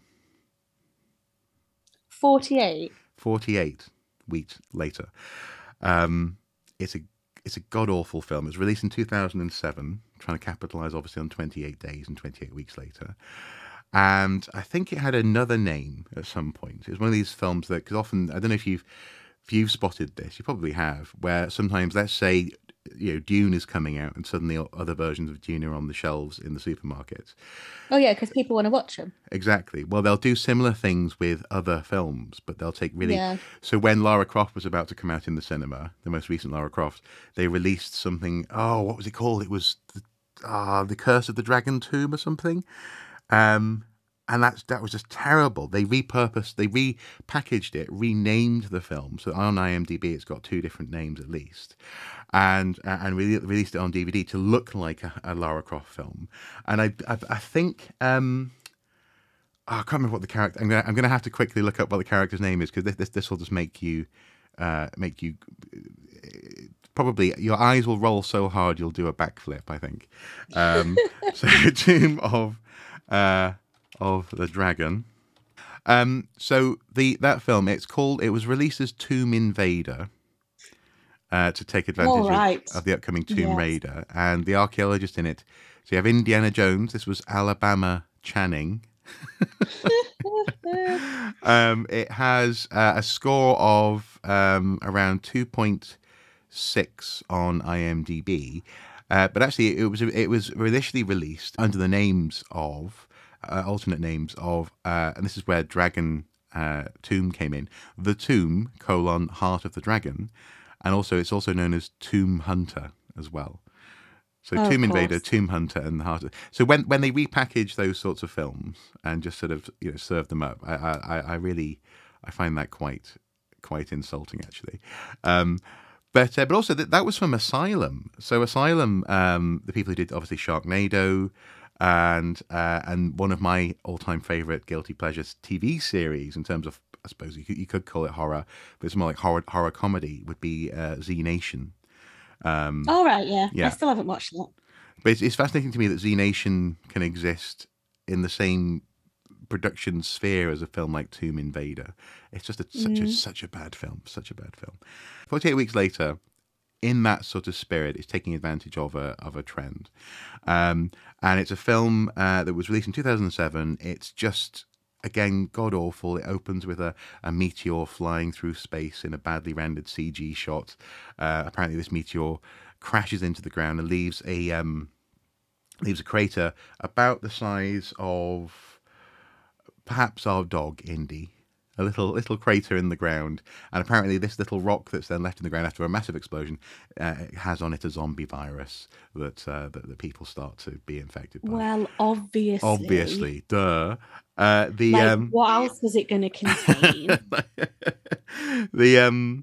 48 Weeks Later. It's a god-awful film. It was released in 2007, trying to capitalise, obviously, on 28 days and 28 weeks later. And I think it had another name at some point. It was one of these films that, because often, I don't know if you've spotted this, you probably have, where sometimes, let's say, Dune is coming out and suddenly other versions of Dune are on the shelves in the supermarkets. Oh yeah, because people want to watch them. Exactly. Well, they'll do similar things with other films, but they'll take really... Yeah. So when Lara Croft was about to come out in the cinema, the most recent Lara Croft, they released something... Oh, what was it called? It was The Curse of the Dragon Tomb or something. And that was just terrible. They repackaged it, renamed the film. So on IMDb, it's got 2 different names at least, and released it on DVD to look like a Lara Croft film. And I think I can't remember what the character. I'm gonna have to quickly look up what the character's name is, because this will just make you probably your eyes will roll so hard you'll do a backflip, I think. So Tomb of the Dragon. So that film, it was released as Tomb Invader to take advantage of the upcoming Tomb Raider, and the archaeologist in it. So you have Indiana Jones. This was Alabama Channing. It has a score of around 2.6 on IMDb, but actually it was initially released under the names of alternate names of, and this is where Dragon Tomb came in. The Tomb, Heart of the Dragon, and also it's also known as Tomb Hunter as well. So Tomb Invader, Tomb Hunter, and the Heart of... So when they repackage those sorts of films and just sort of serve them up, I find that quite insulting, actually. But also that was from Asylum. So Asylum, the people who did obviously Sharknado, and one of my all-time favorite guilty pleasures TV series in terms of, I suppose you could call it horror, but it's more like horror comedy, would be Z Nation. All right, yeah. Yeah. I still haven't watched that. But it's fascinating to me that Z Nation can exist in the same production sphere as a film like Tomb Invader. It's just such a bad film, such a bad film. 48 Weeks Later, in that sort of spirit, is taking advantage of a trend, and it's a film that was released in 2007. It's just, again, god awful. It opens with a meteor flying through space in a badly rendered CG shot. Apparently, this meteor crashes into the ground and leaves a crater about the size of perhaps our dog Indy. A little crater in the ground, and apparently this little rock that's then left in the ground after a massive explosion has on it a zombie virus that people start to be infected by. Well, obviously, duh. What else was it going to contain? The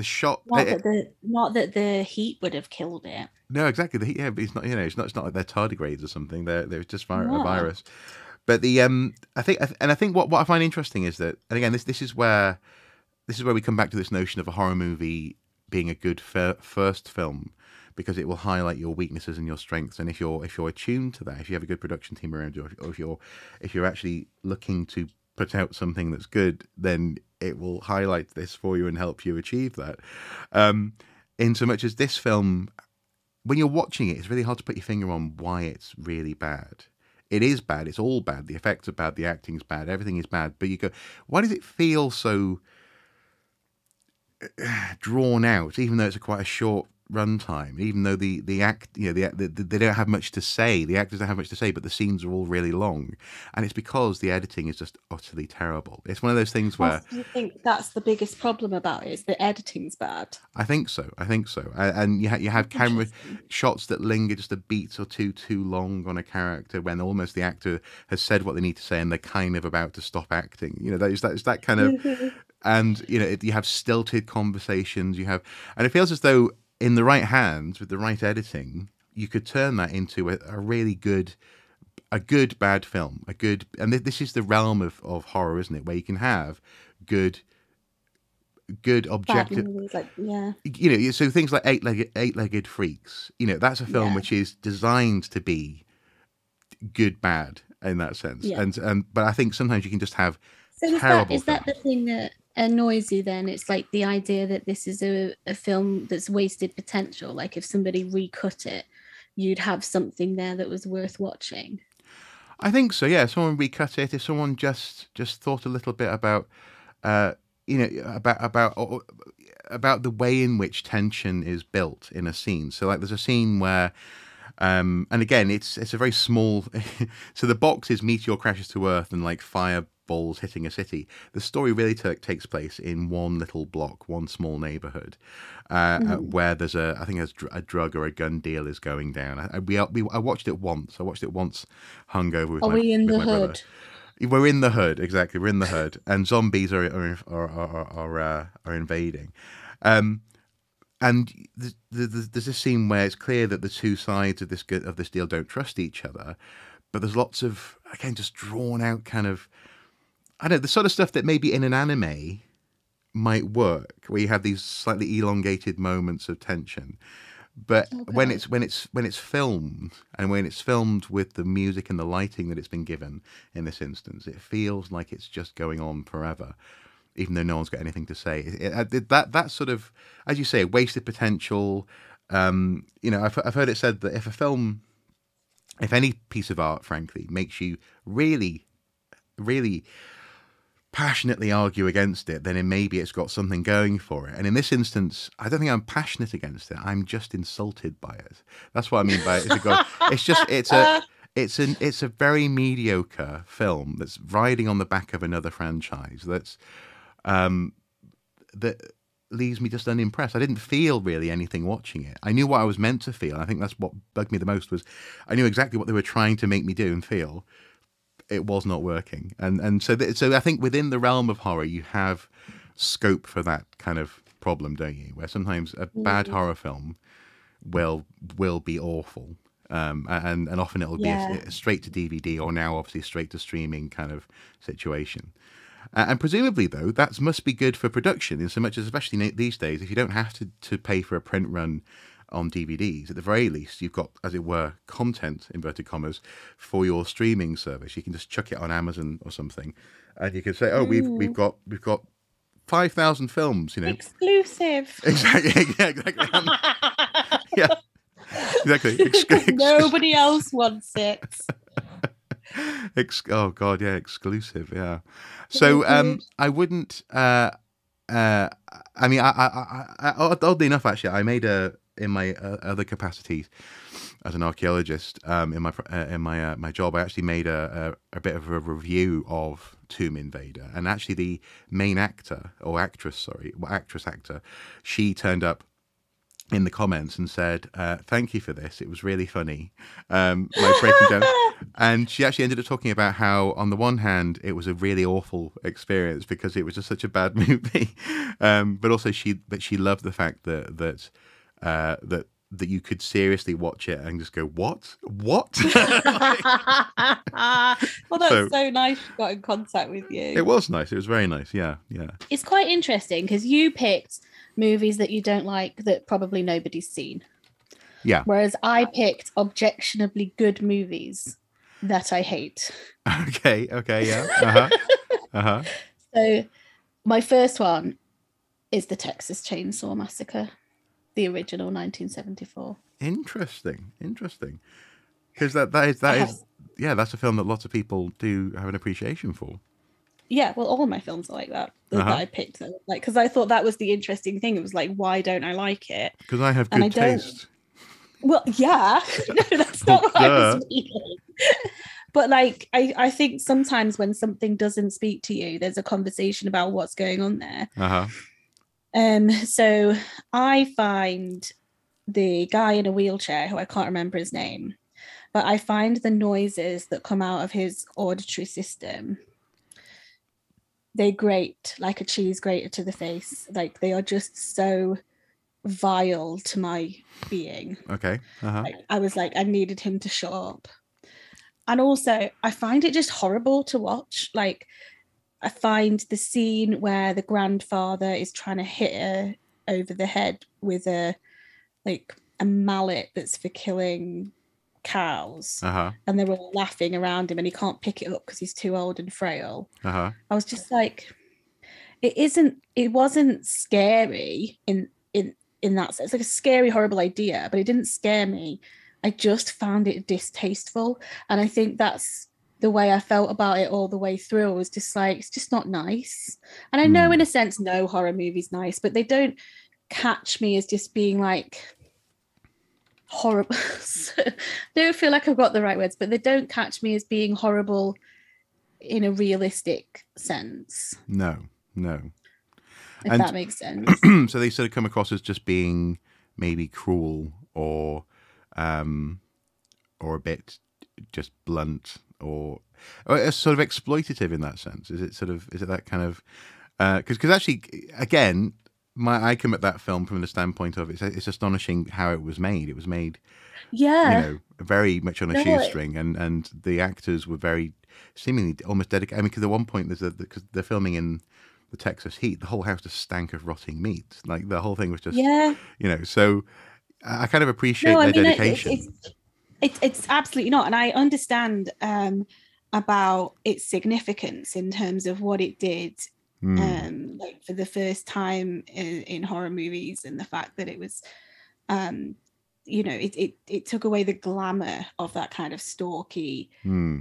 shot. Not that the heat would have killed it. No, exactly. The heat. Yeah, but it's not. It's not like they're tardigrades or something. They're just a virus. But I think what I find interesting is that, and again, this is where we come back to this notion of a horror movie being a good first film, because it will highlight your weaknesses and your strengths. And if you're attuned to that, if you have a good production team around you, or if you're actually looking to put out something that's good, then it will highlight this for you and help you achieve that. In so much as this film, when you're watching it, it's really hard to put your finger on why it's really bad. It is bad. It's all bad. The effects are bad. The acting's bad. Everything is bad. But you go, why does it feel so drawn out? Even though it's quite a short runtime, even though they don't have much to say. The actors don't have much to say, but the scenes are all really long, and it's because the editing is just utterly terrible. It's one of those things where do you think that's the biggest problem about it? Is the editing's bad? I think so. And you have camera shots that linger just a beat or two too long on a character when almost the actor has said what they need to say and they're kind of about to stop acting. It's that kind of, and you have stilted conversations. And it feels as though, in the right hands, with the right editing, you could turn that into a really good, bad film. And this is the realm of horror, isn't it? Where you can have good objective, so things like eight-legged freaks. That's a film which is designed to be good, bad in that sense. Yeah. But I think sometimes you can just have terrible. Is that the thing that annoys you then? It's like the idea that this is a film that's wasted potential. Like if somebody recut it, you'd have something there that was worth watching. I think so, yeah. If someone recut it, if someone just thought a little bit about about the way in which tension is built in a scene. So like there's a scene where and again it's a very small so the box is meteor crashes to Earth and like fireballs hitting a city. The story really takes place in one little block, one small neighborhood, where there's I think a drug or a gun deal is going down. I watched it once. Hungover with my in the hood? Brother. We're in the hood, exactly. We're in the hood, and zombies are invading. And there's this scene where it's clear that the two sides of this deal don't trust each other, but there's lots of, again, just drawn out kind of, I don't know, the sort of stuff that maybe in an anime might work, where you have these slightly elongated moments of tension. But when it's filmed, and when it's filmed with the music and the lighting that it's been given in this instance, it feels like it's just going on forever, even though no one's got anything to say. That sort of, as you say, wasted potential. I've heard it said that if any piece of art, frankly, makes you really, really passionately argue against it, then maybe it's got something going for it. And in this instance, I don't think I'm passionate against it. I'm just insulted by it. That's what I mean by it. It's a very mediocre film that's riding on the back of another franchise that leaves me just unimpressed. I didn't feel really anything watching it. I knew what I was meant to feel. I think that's what bugged me the most, was I knew exactly what they were trying to make me do and feel. It was not working. And so I think within the realm of horror, you have scope for that kind of problem, don't you? Where sometimes a bad horror film will be awful. and often it'll be a straight to DVD or now obviously straight to streaming kind of situation. And presumably, though, that must be good for production in so much as, especially these days, if you don't have to pay for a print run on DVDs, at the very least, you've got, as it were, content, inverted commas, for your streaming service. You can just chuck it on Amazon or something, and you can say, "Oh, we've got 5,000 films, exclusive." Exactly. Yeah, exactly. Yeah, exactly. Nobody else wants it. Oh God, yeah, exclusive. Yeah. So I wouldn't. I mean, oddly enough, actually, I made in my other capacities as an archaeologist, in my job, I actually made a bit of a review of Tomb Invader, and actually the main actor or actress, actor, she turned up in the comments and said, "Thank you for this. It was really funny." Like breaking down, and she actually ended up talking about how, on the one hand, it was a really awful experience because it was just such a bad movie, but also she loved the fact that you could seriously watch it and just go, what? Well, that's so nice she got in contact with you. It was nice. It was very nice. Yeah. It's quite interesting because you picked movies that you don't like that probably nobody's seen. Yeah. Whereas I picked objectionably good movies that I hate. Okay, yeah. So my first one is the Texas Chainsaw Massacre, the original 1974. Interesting. Because that's a film that lots of people do have an appreciation for. Yeah, well, all of my films are like that I picked. Like, because I thought that was the interesting thing. It was like, why don't I like it? Because I have good taste. Well, yeah, no, that's not what I was meaning. But like, I think sometimes when something doesn't speak to you, there's a conversation about what's going on there. So I find the guy in a wheelchair, who I can't remember his name, but I find the noises that come out of his auditory system, they grate like a cheese grater to the face. Like, they are just so vile to my being. Okay. Like, I was like, I needed him to shut up. And also, I find it just horrible to watch. Like, I find the scene where the grandfather is trying to hit her over the head with a mallet that's for killing cows, and they're all laughing around him, and he can't pick it up because he's too old and frail. I was just like, it wasn't scary in that sense. It's like a scary, horrible idea, but it didn't scare me. I just found it distasteful, and I think that's the way I felt about it all the way through. I was just like, it's just not nice. And I know in a sense no horror movie's nice, but they don't catch me as just being like horrible. I don't feel like I've got the right words, but they don't catch me as being horrible in a realistic sense. No. If that makes sense. So they sort of come across as just being maybe cruel or a bit just blunt or sort of exploitative in that sense. Is it that kind of because actually, again, I come at that film from the standpoint of it's astonishing how it was made. It was made, very much on a shoestring, and the actors were very seemingly almost dedicated. I mean, because at one point because they're filming in the Texas heat, the whole house just stank of rotting meat. Like, the whole thing was just, so I kind of appreciate their dedication. It's absolutely not, and I understand about its significance in terms of what it did. Like, for the first time in horror movies, and the fact that it was it took away the glamour of that kind of stalky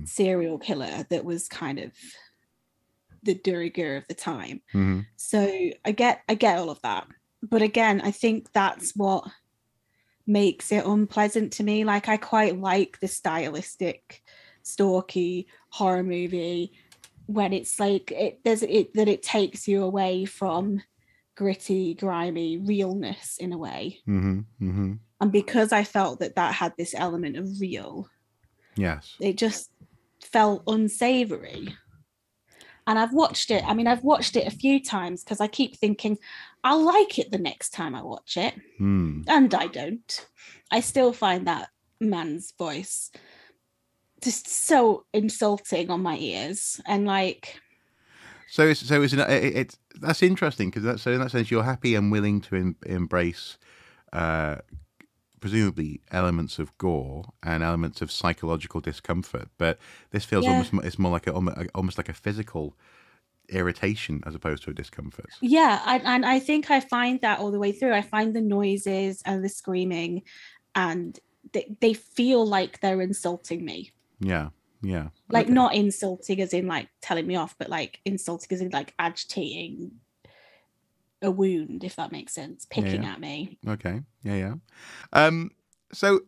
serial killer that was kind of the de rigueur of the time. So I get all of that, but again, I think that's what makes it unpleasant to me. Like, I quite like the stylistic stalky horror movie when it's like it takes you away from gritty, grimy realness in a way. And because I felt that had this element of real, yes, it just felt unsavory. And I've watched it a few times because I keep thinking I'll like it the next time I watch it, and I don't. I still find that man's voice. Just so insulting on my ears, and like. So it's that's interesting because so in that sense you're happy and willing to embrace, presumably elements of gore and elements of psychological discomfort, but this feels it's more like almost like a physical irritation as opposed to a discomfort. Yeah, and I think I find that all the way through. I find the noises and the screaming, and they feel like they're insulting me. Yeah. Like not insulting as in like telling me off, but like insulting as in like agitating a wound, if that makes sense, picking at me. Okay. Yeah. So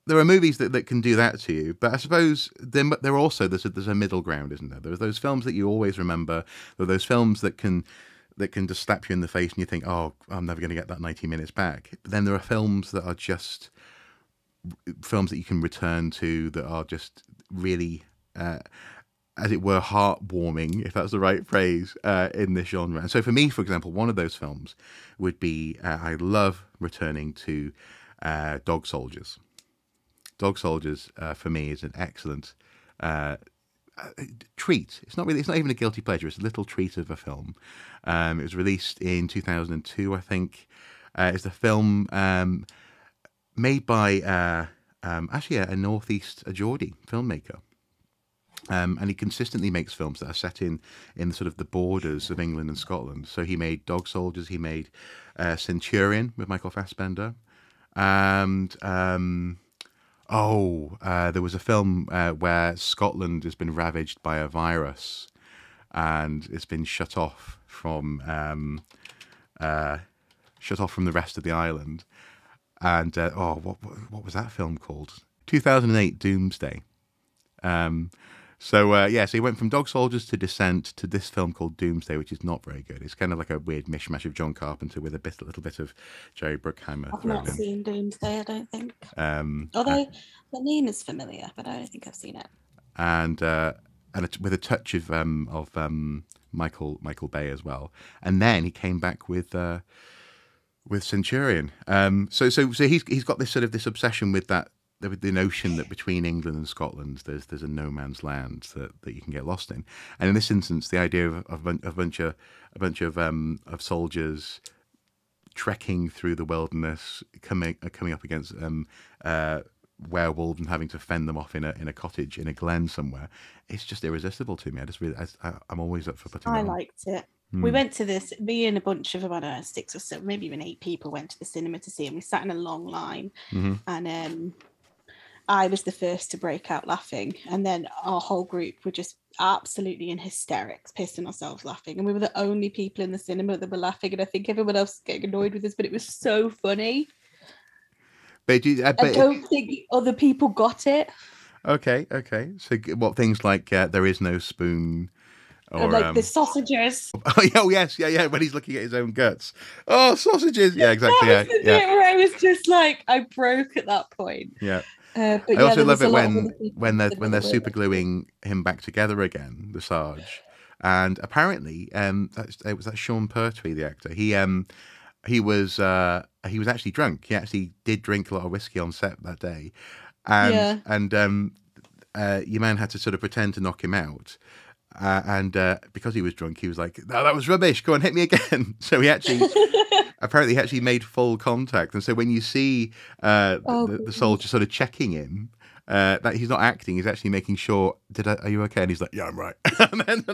there are movies that can do that to you, but I suppose there also there's a middle ground, isn't there? There are those films that you always remember. There are those films that can just slap you in the face and you think, oh, I'm never going to get that 90 minutes back. But then there are films that are just films that you can return to that are just really, as it were, heartwarming, if that's the right phrase, in this genre. And so for me, for example, one of those films would be, I love returning to Dog Soldiers. Dog Soldiers, for me, is an excellent treat. It's not even a guilty pleasure. It's a little treat of a film. It was released in 2002, I think. It's a film made by actually a Geordie filmmaker. And he consistently makes films that are set in sort of the borders of England and Scotland. So he made Dog Soldiers, he made Centurion with Michael Fassbender. And there was a film where Scotland has been ravaged by a virus and it's been shut off from the rest of the island. And what was that film called? 2008 Doomsday. So he went from Dog Soldiers to Descent to this film called Doomsday, which is not very good. It's kind of like a weird mishmash of John Carpenter with a little bit of Jerry Bruckheimer. I've not seen Doomsday, I don't think. Although the name is familiar, but I don't think I've seen it. And with a touch of Michael Bay as well. And then he came back with Centurion. So he's got this obsession with that. The notion that between England and Scotland there's a no man's land that you can get lost in, and in this instance, the idea of a bunch of soldiers trekking through the wilderness, coming up against werewolves and having to fend them off in a cottage in a glen somewhere. It's just irresistible to me. I'm always up for putting. I liked it. We went to this. Me and a bunch of about 6 or 7, maybe even 8 people went to the cinema to see it. We sat in a long line, and I was the first to break out laughing, and then our whole group were just absolutely in hysterics, pissing ourselves laughing, and we were the only people in the cinema that were laughing, and I think everyone else was getting annoyed with us, but it was so funny. But I don't think other people got it. Okay. So what things like there is no spoon, or like the sausages. Oh yes, yeah. When he's looking at his own guts. Oh, sausages. Yeah, exactly. That was the bit where I was just like, I broke at that point. Yeah. But I also love it when they're super gluing him back together again, the Sarge, and apparently it was that Sean Pertwee, the actor. He was actually drunk. He actually did drink a lot of whiskey on set that day, and your man had to sort of pretend to knock him out. And because he was drunk, he was like, "No, that was rubbish. Go on, hit me again." So he actually made full contact. And so when you see the soldier sort of checking him, that he's not acting, he's actually making sure, are you okay? And he's like, "Yeah, I'm right." And then, so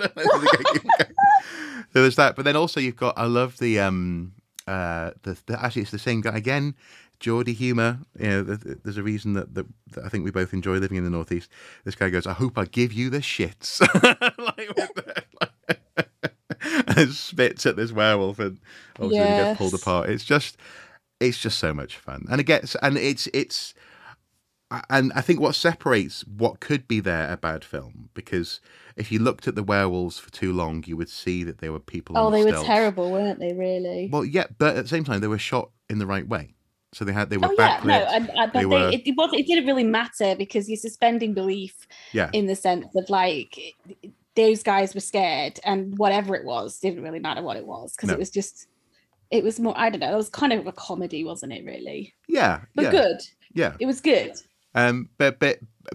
there's that. But then also you've got, I love the actually it's the same guy again. Geordie humour, there's a reason that I think we both enjoy living in the Northeast. This guy goes, "I hope I give you the shits," and spits at this werewolf, and obviously he gets pulled apart. It's just so much fun, and and I think what separates what could be a bad film, because if you looked at the werewolves for too long, you would see that they were people. Oh, they were terrible, weren't they? Really? Well, yeah, but at the same time, they were shot in the right way. So they were backlit. It didn't really matter, because you're suspending belief in the sense of like those guys were scared, and whatever it was didn't really matter what it was, because it was just it was more, I don't know, it was kind of a comedy, wasn't it, really? Yeah. But yeah, good. Yeah. It was good. But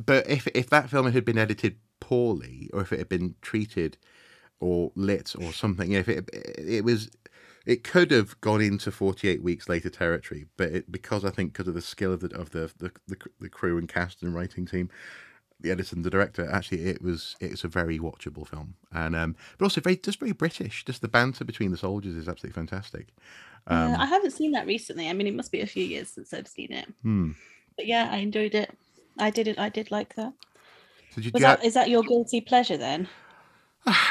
if that film had been edited poorly, or if it had been treated or lit or something, if it could have gone into 48 weeks later territory. But because of the skill of the crew and cast and writing team, the editor and the director, actually it's a very watchable film, and but also very British. Just the banter between the soldiers is absolutely fantastic. I haven't seen that recently. I mean, it must be a few years since I've seen it. But yeah, I enjoyed it. I did like that. So is that your guilty pleasure then?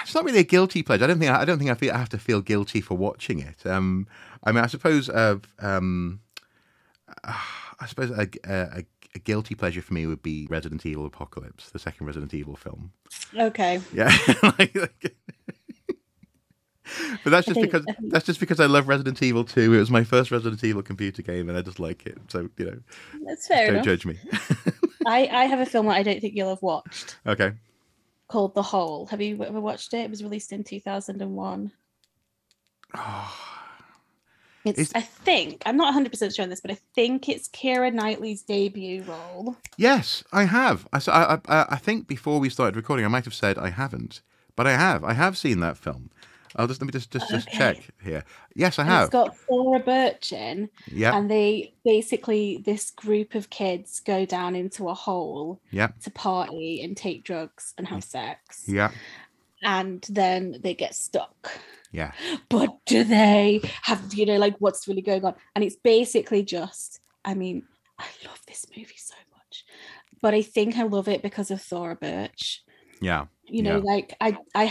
It's not really a guilty pleasure. I don't think I have to feel guilty for watching it. I mean, I suppose a guilty pleasure for me would be Resident Evil Apocalypse, the second Resident Evil film. Okay. Yeah. But that's just because I love Resident Evil 2. It was my first Resident Evil computer game, and I just like it. So that's fair enough. Don't judge me. I have a film that I don't think you'll have watched. Okay. Called The Hole. Have you ever watched it? It was released in 2001. I think, I'm not 100% sure on this, but I think it's Keira Knightley's debut role. Yes, I have. I think before we started recording, I might have said I haven't, but I have. I have seen that film. Let me just check here. Yes, I have. It's got Thora Birch in. Yeah. And they basically, this group of kids go down into a hole. Yeah. To party and take drugs and have sex. Yeah. And then they get stuck. Yeah. But do they have, what's really going on? And it's basically just, I mean, I love this movie so much, but I think I love it because of Thora Birch. Yeah. I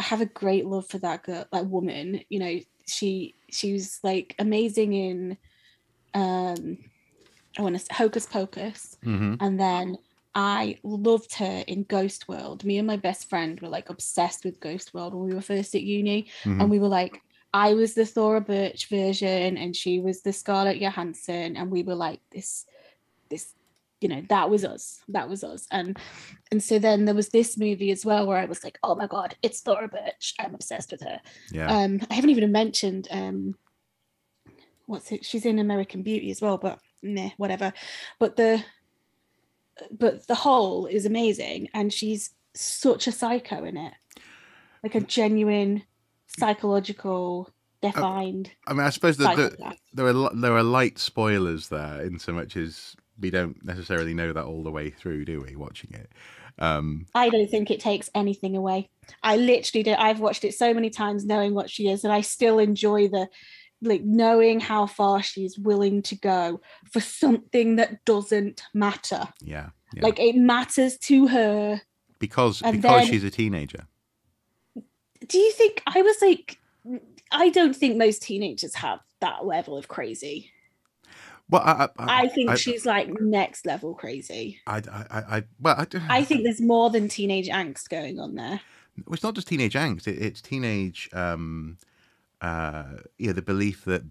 have a great love for that girl, that woman. She was like amazing in Hocus Pocus. Mm-hmm. And then I loved her in Ghost World. Me and my best friend were like obsessed with Ghost World when we were first at uni. Mm-hmm. And we were like, I was the Thora Birch version and she was the Scarlett Johansson, and we were like this that was us. And so then there was this movie as well where I was like, oh my god, it's Thora Birch, I'm obsessed with her. Yeah. I haven't even mentioned she's in American Beauty as well, but whatever. But the Hole is amazing, and she's such a psycho in it, like a genuine psychological defined. I mean, I suppose that there are light spoilers there, in so much as we don't necessarily know that all the way through, do we? Watching it, I don't think it takes anything away. I literally do. I've watched it so many times, knowing what she is, and I still enjoy knowing how far she's willing to go for something that doesn't matter. Yeah. Like, it matters to her because she's a teenager. Do you think? I don't think most teenagers have that level of crazy. Well, I think she's like next level crazy. I think there's more than teenage angst going on there. It's not just teenage angst. It's teenage, the belief that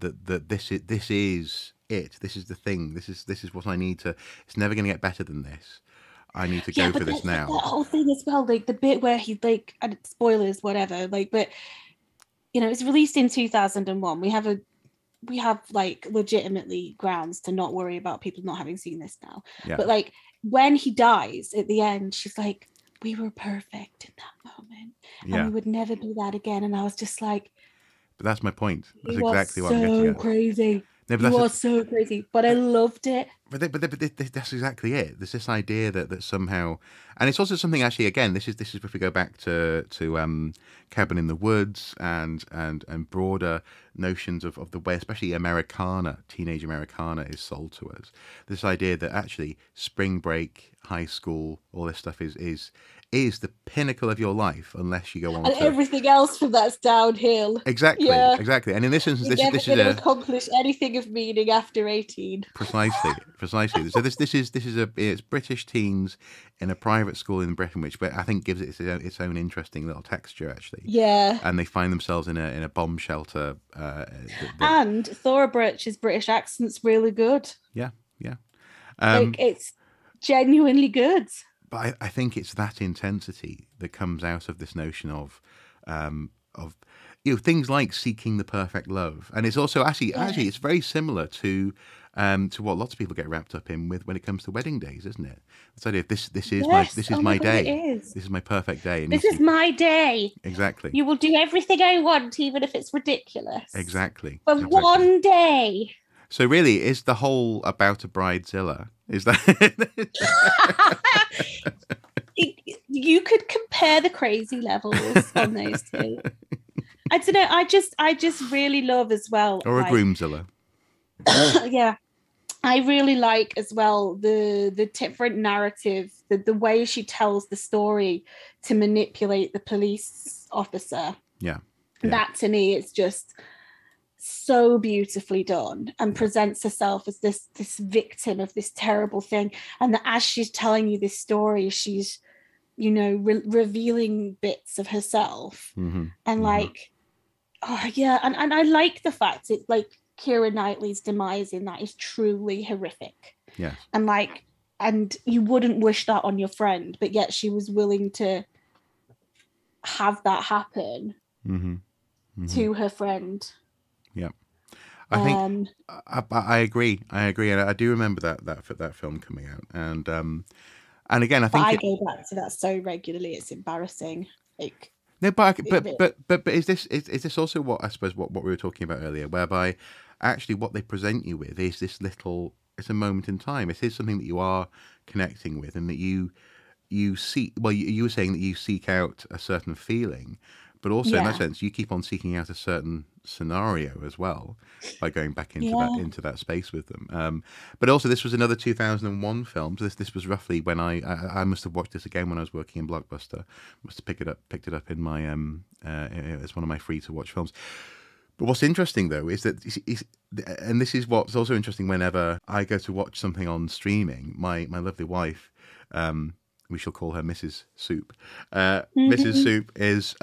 this is it. This is the thing. This is what I need to. It's never going to get better than this. I need to go for this now. That whole thing as well, like the bit where he and spoilers, whatever. But it's released in 2001. We have like legitimately grounds to not worry about people not having seen this now. Yeah. But like when he dies at the end, she's like, we were perfect in that moment, and we would never do that again. And I was just like, but that's my point. That's exactly what I'm getting at. Crazy. No, you are so crazy, but I loved it. But that's exactly it. There's this idea that somehow, and it's also something actually. Again, this is if we go back to Cabin in the Woods and broader notions of the way, especially teenage Americana is sold to us. This idea that actually spring break, high school, all this stuff is the pinnacle of your life, unless you go on. And everything else from that's downhill. Exactly, exactly. And in this instance, this is accomplish anything of meaning after 18. Precisely. So this is it's British teens in a private school in Britain, which I think gives it its own interesting little texture, actually. Yeah. And they find themselves in a bomb shelter. And Thora Birch's British accent's really good. Yeah. It's genuinely good. But I think it's that intensity that comes out of this notion of things like seeking the perfect love, and it's also actually it's very similar to what lots of people get wrapped up in with when it comes to wedding days, isn't it? This idea of this is my God, day. This is my perfect day. And this is my day. Exactly. You will do everything I want, even if it's ridiculous. Exactly. For one day. So really, is the whole about a bridezilla? Is that? You could compare the crazy levels on those two. I don't know. I just really love as well. Or a groomzilla. Yeah. I really like as well the different narrative, the way she tells the story to manipulate the police officer. Yeah. That to me is just so beautifully done, and presents herself as this victim of this terrible thing. And that as she's telling you this story, she's, revealing bits of herself. And like, oh yeah. And I like the fact it's like, Keira Knightley's demise in that is truly horrific. Yeah. And you wouldn't wish that on your friend, but yet she was willing to have that happen to her friend. Yeah. I think I agree. And I do remember that film coming out. And again, I think I go back to that so regularly, it's embarrassing. Like, no, but is this also what I suppose what we were talking about earlier, whereby actually what they present you with is this it's a moment in time. It is something that you are connecting with, and that you seek. Well, you were saying that you seek out a certain feeling, but also in that sense you keep on seeking out a certain scenario as well by going back into that space with them. But also this was another 2001 film. So this was roughly when I must have watched this again when I was working in Blockbuster. Must have picked it up in my it's one of my free to watch films. But what's interesting though is that and this is what's also interesting whenever I go to watch something on streaming, my lovely wife, we shall call her Mrs. Soup. Mrs. Soup is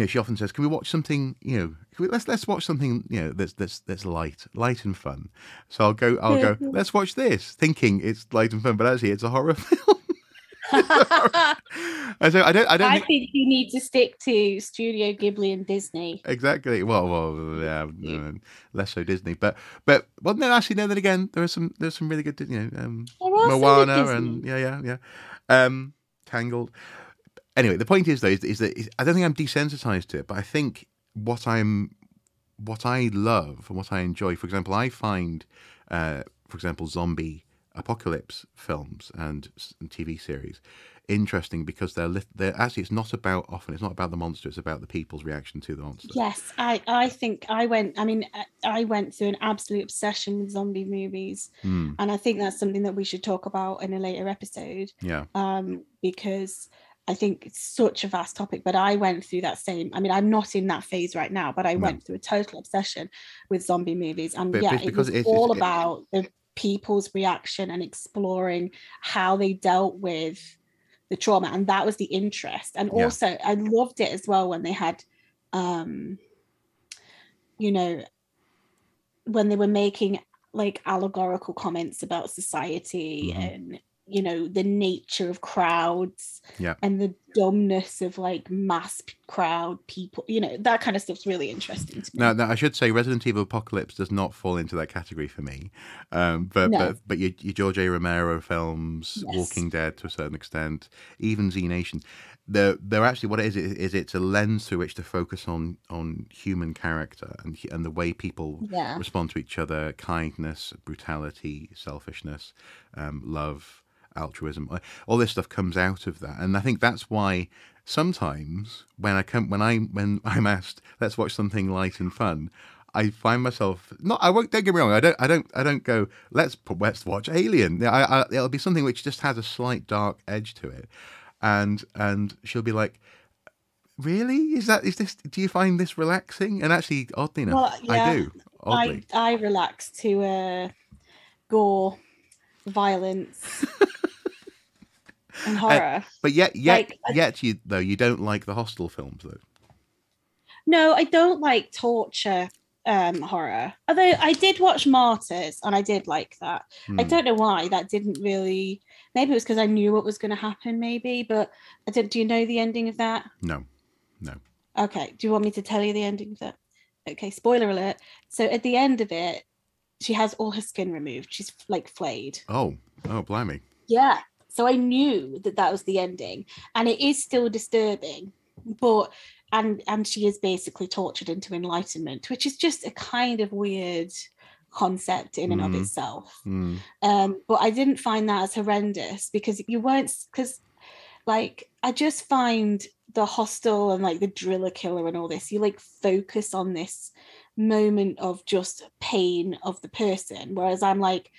she often says, "Can we watch something? Let's watch something. That's light and fun." So I'll go. Let's watch this, thinking it's light and fun, but actually it's a horror film. And so I think you need to stick to Studio Ghibli and Disney. Exactly. Well, yeah, less so Disney, but no. Actually, no. Then again, there's some really good, Moana and Tangled. Anyway, the point is though is that I don't think I'm desensitized to it, but I think what I love and what I enjoy. For example, I find, zombie apocalypse films and TV series interesting because they're actually it's not about the monster, it's about the people's reaction to the monster. Yes, I think I went through an absolute obsession with zombie movies, and I think that's something that we should talk about in a later episode. Yeah. Because I think it's such a vast topic, but I went through that same. I mean, I'm not in that phase right now, but I went through a total obsession with zombie movies, and it was all about the people's reaction and exploring how they dealt with the trauma, and that was the interest. And also I loved it as well when they had when they were making like allegorical comments about society and the nature of crowds and the dumbness of like mass crowd people, that kind of stuff's really interesting to me. Now I should say Resident Evil Apocalypse does not fall into that category for me. But your George A. Romero films, Walking Dead to a certain extent, even Z Nation, they're actually, what it is it's a lens through which to focus on human character and the way people respond to each other, kindness, brutality, selfishness, love, altruism, all this stuff comes out of that. And I think that's why sometimes when I'm asked, let's watch something light and fun, I find myself don't get me wrong, I don't go let's watch Alien. It'll be something which just has a slight dark edge to it, and she'll be like, really, is this, do you find this relaxing? And actually, oddly enough, I do. I relax to gore, violence and horror. But yet you don't like the Hostel films though. No, I don't like torture horror. Although I did watch Martyrs and I did like that. I don't know why that didn't really. Maybe it was because I knew what was going to happen. Maybe, but I didn't. Do you know the ending of that? No. Okay, do you want me to tell you the ending of that? Okay, spoiler alert. So at the end of it, she has all her skin removed. She's like flayed. Oh, blimey. Yeah. So I knew that was the ending, and it is still disturbing, but and she is basically tortured into enlightenment, which is just a kind of weird concept in and of itself. But I didn't find that as horrendous because like I just find the hostel and like the driller killer and all this, you like focus on this moment of just pain of the person, whereas I'm like,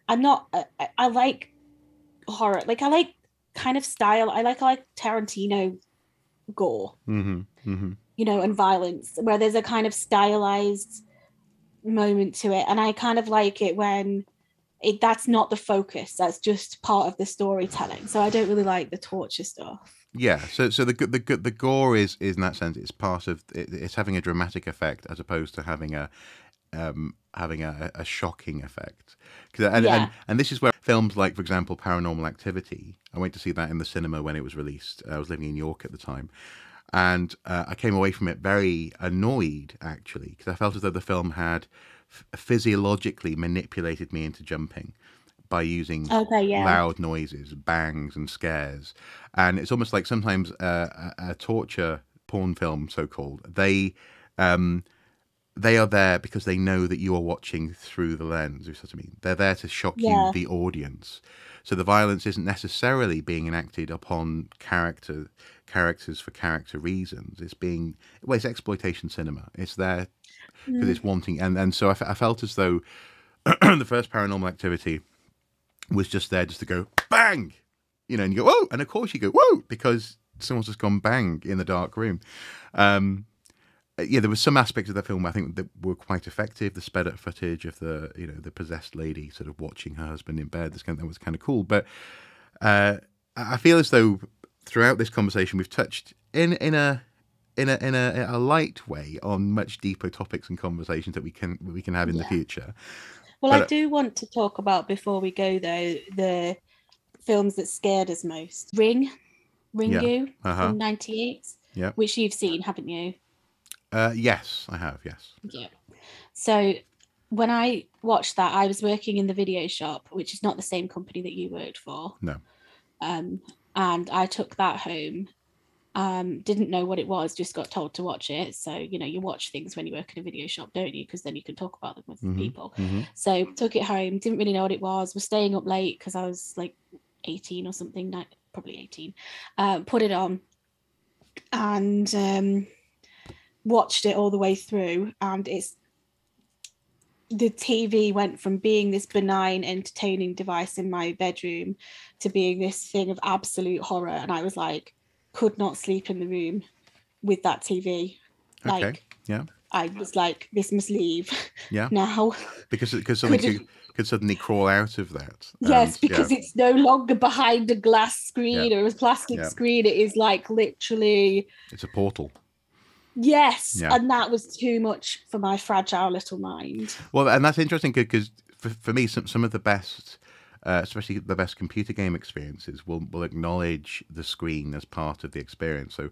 I like horror, like I like kind of style, I like Tarantino gore, you know, and violence, where there's a kind of stylized moment to it, and I kind of like it when that's not the focus, that's just part of the storytelling. So I don't really like the torture stuff. Yeah, so the gore is in that sense, it's part of it's having a dramatic effect as opposed to having a shocking effect. And this is where films like, for example, Paranormal Activity, I went to see that in the cinema when it was released. I was living in York at the time, and I came away from it very annoyed, actually, because I felt as though the film had physiologically manipulated me into jumping by using loud noises, bangs and scares. And it's almost like sometimes a torture porn film, so-called, they are there because they know that you are watching through the lens. You know what I mean? They're there to shock you, the audience. So the violence isn't necessarily being enacted upon characters for character reasons. It's exploitation cinema. It's there because it's wanting. And so I felt as though the first Paranormal Activity was just there just to go bang, you know, and you go, whoa, and of course you go, whoa, because someone's just gone bang in the dark room. There was some aspects of the film I think that were quite effective. The sped up footage of the possessed lady sort of watching her husband in bed, that was kind of cool. But I feel as though throughout this conversation we've touched in a light way on much deeper topics and conversations that we can have in the future. Well, I do want to talk about, before we go though, the films that scared us most. Ringu from '98, which you've seen, haven't you? Yes, I have, yes. Yeah. So when I watched that, I was working in the video shop, which is not the same company that you worked for. No. And I took that home. Didn't know what it was, just got told to watch it. So, you know, you watch things when you work in a video shop, don't you? Because then you can talk about them with people. So took it home, didn't really know what it was staying up late because I was like 18 or something, probably 18. Put it on and watched it all the way through. And the TV went from being this benign, entertaining device in my bedroom to being this thing of absolute horror. And I was like, could not sleep in the room with that TV. Okay. Yeah. I was like, this must leave. Yeah. Now. Because something could suddenly crawl out of that. Yes, because it's no longer behind a glass screen or a plastic screen. It is like literally. It's a portal. Yes. Yeah. And that was too much for my fragile little mind. Well, and that's interesting because for me, some of the best, especially the best computer game experiences will acknowledge the screen as part of the experience. So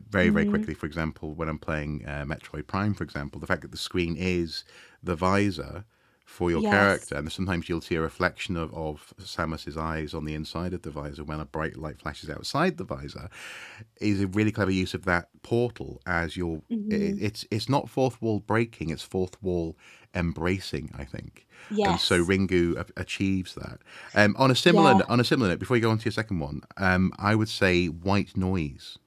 very, very quickly, for example, when I'm playing Metroid Prime, for example, the fact that the screen is the visor for your character, and sometimes you'll see a reflection of Samus's eyes on the inside of the visor when a bright light flashes outside the visor, is a really clever use of that portal as your it's not fourth wall breaking, it's fourth wall embracing, I think. Yes. And so Ringu achieves that. On a similar note, before you go on to your second one, I would say White Noise.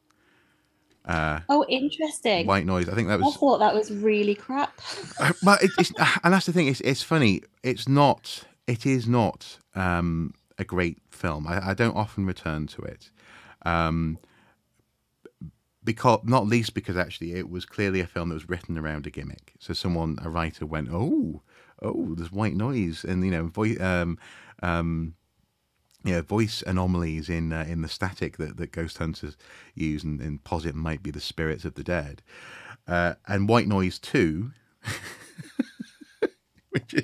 Interesting. White Noise. I thought that was really crap. But and that's the thing. It's funny. It is not a great film. I don't often return to it, not least because actually it was clearly a film that was written around a gimmick. So a writer went, oh, there's white noise, and voice anomalies in the static that ghost hunters use and posit might be the spirits of the dead. And White Noise 2.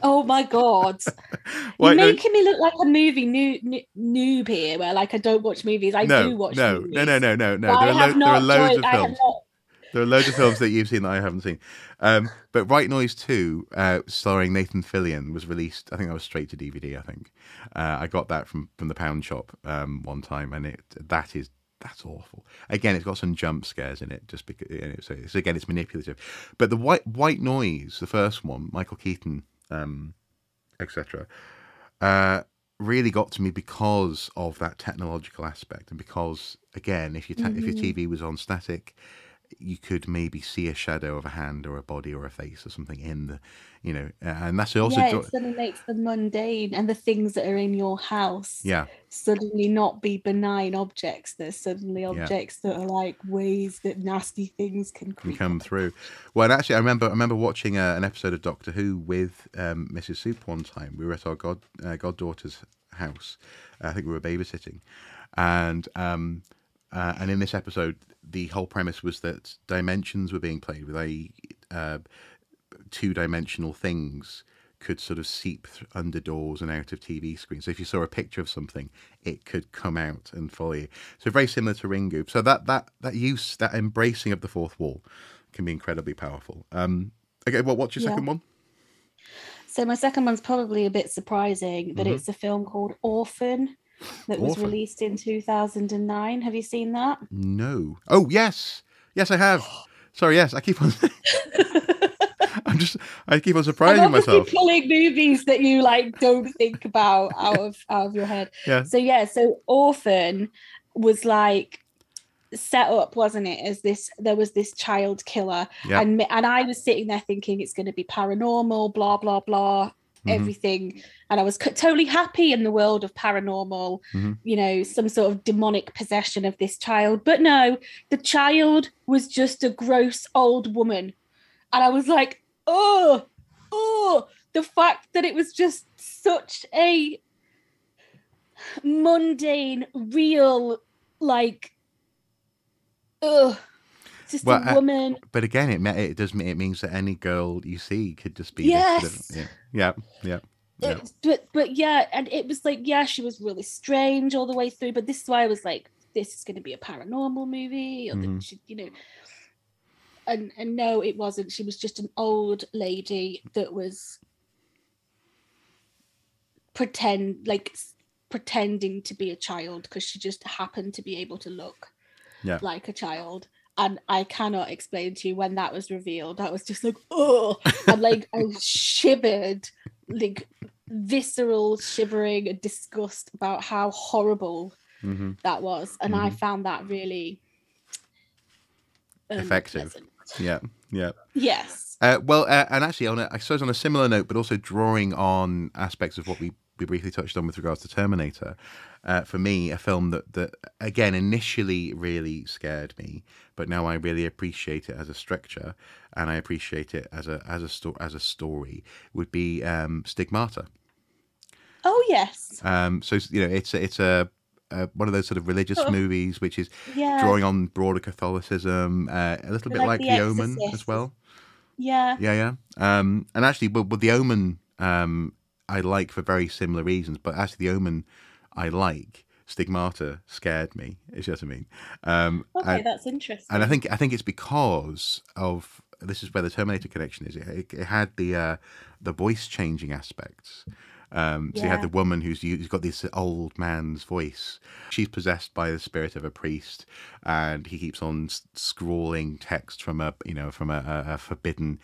Oh my God. You're making me look like a movie noob here, where like I don't watch movies. I do watch movies. No. There are loads of films. There are loads of films that you've seen that I haven't seen. But Right Noise 2, starring Nathan Fillion, was released. I think that was straight to DVD. I think I got that from the pound shop one time, and that's awful. Again, it's got some jump scares in it, just because. So it's manipulative. But the White Noise, the first one, Michael Keaton, etc. Really got to me because of that technological aspect, and because, again, if your TV was on static, you could maybe see a shadow of a hand or a body or a face or something in the, and that's also it suddenly makes the mundane and the things that are in your house suddenly not be benign objects. They're suddenly objects that are like ways that nasty things can come through. Well, and actually, I remember watching an episode of Doctor Who with Mrs. Soup one time. We were at our goddaughter's house. I think we were babysitting, and in this episode, the whole premise was that dimensions were being played with, two-dimensional things could sort of seep under doors and out of TV screens. So if you saw a picture of something, it could come out and follow you. So very similar to Ringu. So that embracing of the fourth wall can be incredibly powerful. Okay, what's your second one? So my second one's probably a bit surprising, but it's a film called Orphan that was released in 2009. Have you seen that? No. Oh, yes. Yes, I have. Sorry, yes. I keep on... I keep on surprising myself. Pulling movies that you don't think about out of your head. Yeah. So Orphan was set up, wasn't it, as there was this child killer, and I was sitting there thinking it's going to be paranormal, blah blah blah, everything, and I was totally happy in the world of paranormal, some sort of demonic possession of this child. But no, the child was just a gross old woman, and I was like, oh, the fact that it was just such a mundane, real, just a woman. But again, it means that any girl you see could just be yeah. But yeah, and it was she was really strange all the way through. But this is why I was like, this is going to be a paranormal movie, or that she, and no, it wasn't. She was just an old lady that was pretending to be a child because she just happened to be able to look like a child. And I cannot explain to you when that was revealed. I was just like, oh, and I shivered, visceral shivering and disgust about how horrible that was. And I found that really effective. Yeah. Yes. And actually, I suppose on a similar note, but also drawing on aspects of what we briefly touched on with regards to Terminator, for me, a film that again initially really scared me, but now I really appreciate it as a structure, and I appreciate it as a story, would be Stigmata. Oh yes. So it's a one of those sort of religious movies, which is drawing on broader Catholicism, a little bit like The Omen as well. Yeah. And actually, with The Omen, I like for very similar reasons, but actually The Omen I like. Stigmata scared me. Is what I mean. Okay, that's interesting. And I think it's because of, this is where the Terminator connection is. It had the voice changing aspects. So you had the woman who's got this old man's voice. She's possessed by the spirit of a priest, and he keeps on scrawling text from a forbidden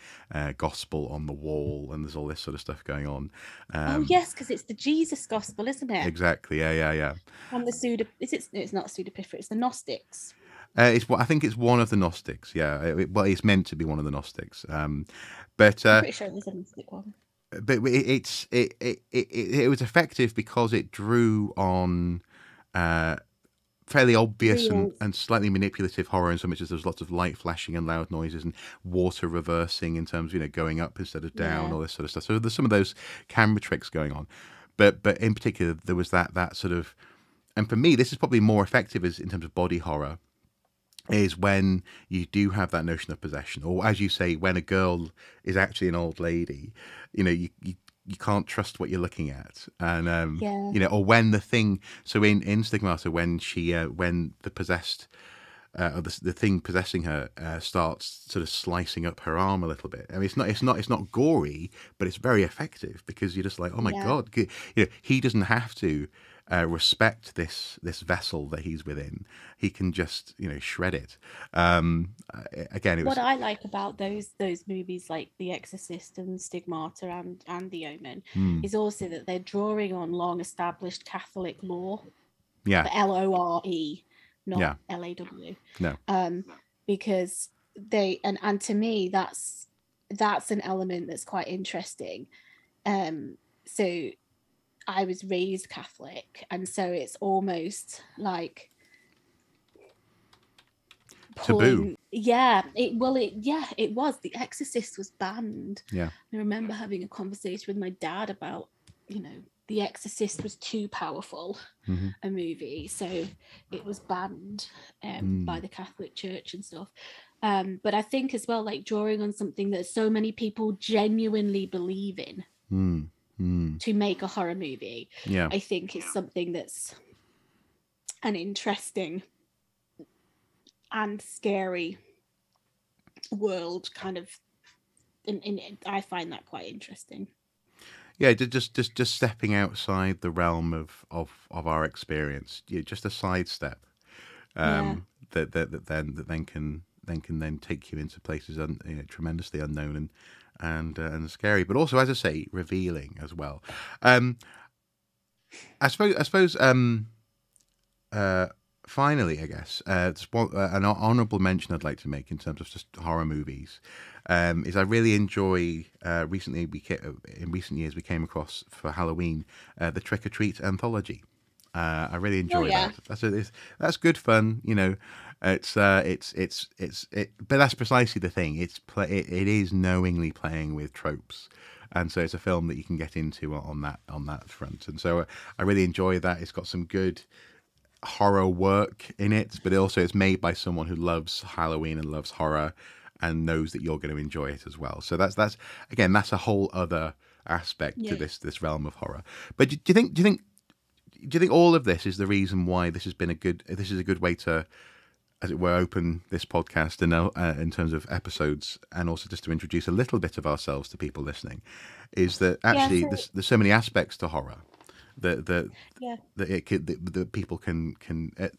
gospel on the wall, and there's all this sort of stuff going on. Oh yes, because it's the Jesus gospel, isn't it? Exactly. Yeah. From the it's not Pseudepigrapha, it's the Gnostics. I think it's one of the Gnostics. Yeah, it's meant to be one of the Gnostics. But I'm pretty sure there's a Gnostic one. But it was effective because it drew on fairly obvious and slightly manipulative horror, in so much as there was lots of light flashing and loud noises and water reversing in terms of going up instead of down, all this sort of stuff. So there's some of those camera tricks going on, but in particular there was that sort of, and for me this is probably more effective in terms of body horror, is when you do have that notion of possession, or as you say, when a girl is actually an old lady, you can't trust what you're looking at, and or when the thing. So in Stigmata, when the possessed or the thing possessing her starts sort of slicing up her arm a little bit. I mean, it's not gory, but it's very effective because you're just like, oh my God, he doesn't have to respect this vessel that he's within. He can just shred it. Again, what I like about those movies like The Exorcist and Stigmata and The Omen is also that they're drawing on long established Catholic law. Yeah. LORE, not Yeah. LAW. No. Because they and to me that's an element that's quite interesting. So I was raised Catholic, and so it's almost like taboo. It was. The Exorcist was banned. Yeah. I remember having a conversation with my dad about, The Exorcist was too powerful a movie, so it was banned by the Catholic Church and stuff. But I think as well, like drawing on something that so many people genuinely believe in to make a horror movie, I think is something that's an interesting and scary world kind of. I find that quite interesting. Yeah, just stepping outside the realm of our experience, just a sidestep that then can take you into places tremendously unknown and scary, but also, as I say, revealing as well. I suppose. Finally, I guess an honourable mention I'd like to make in terms of just horror movies is I really enjoy. In recent years, we came across for Halloween the Trick or Treat anthology. I really enjoy that. That's good fun. But that's precisely the thing. It is knowingly playing with tropes. And so it's a film that you can get into on that front. And so I really enjoy that. It's got some good horror work in it, but also it's made by someone who loves Halloween and loves horror and knows that you're going to enjoy it as well. So that's a whole other aspect to this realm of horror. But do you think all of this is the reason why this is a good way to, as it were, open this podcast in terms of episodes, and also just to introduce a little bit of ourselves to people listening, is that actually there's so many aspects to horror that people can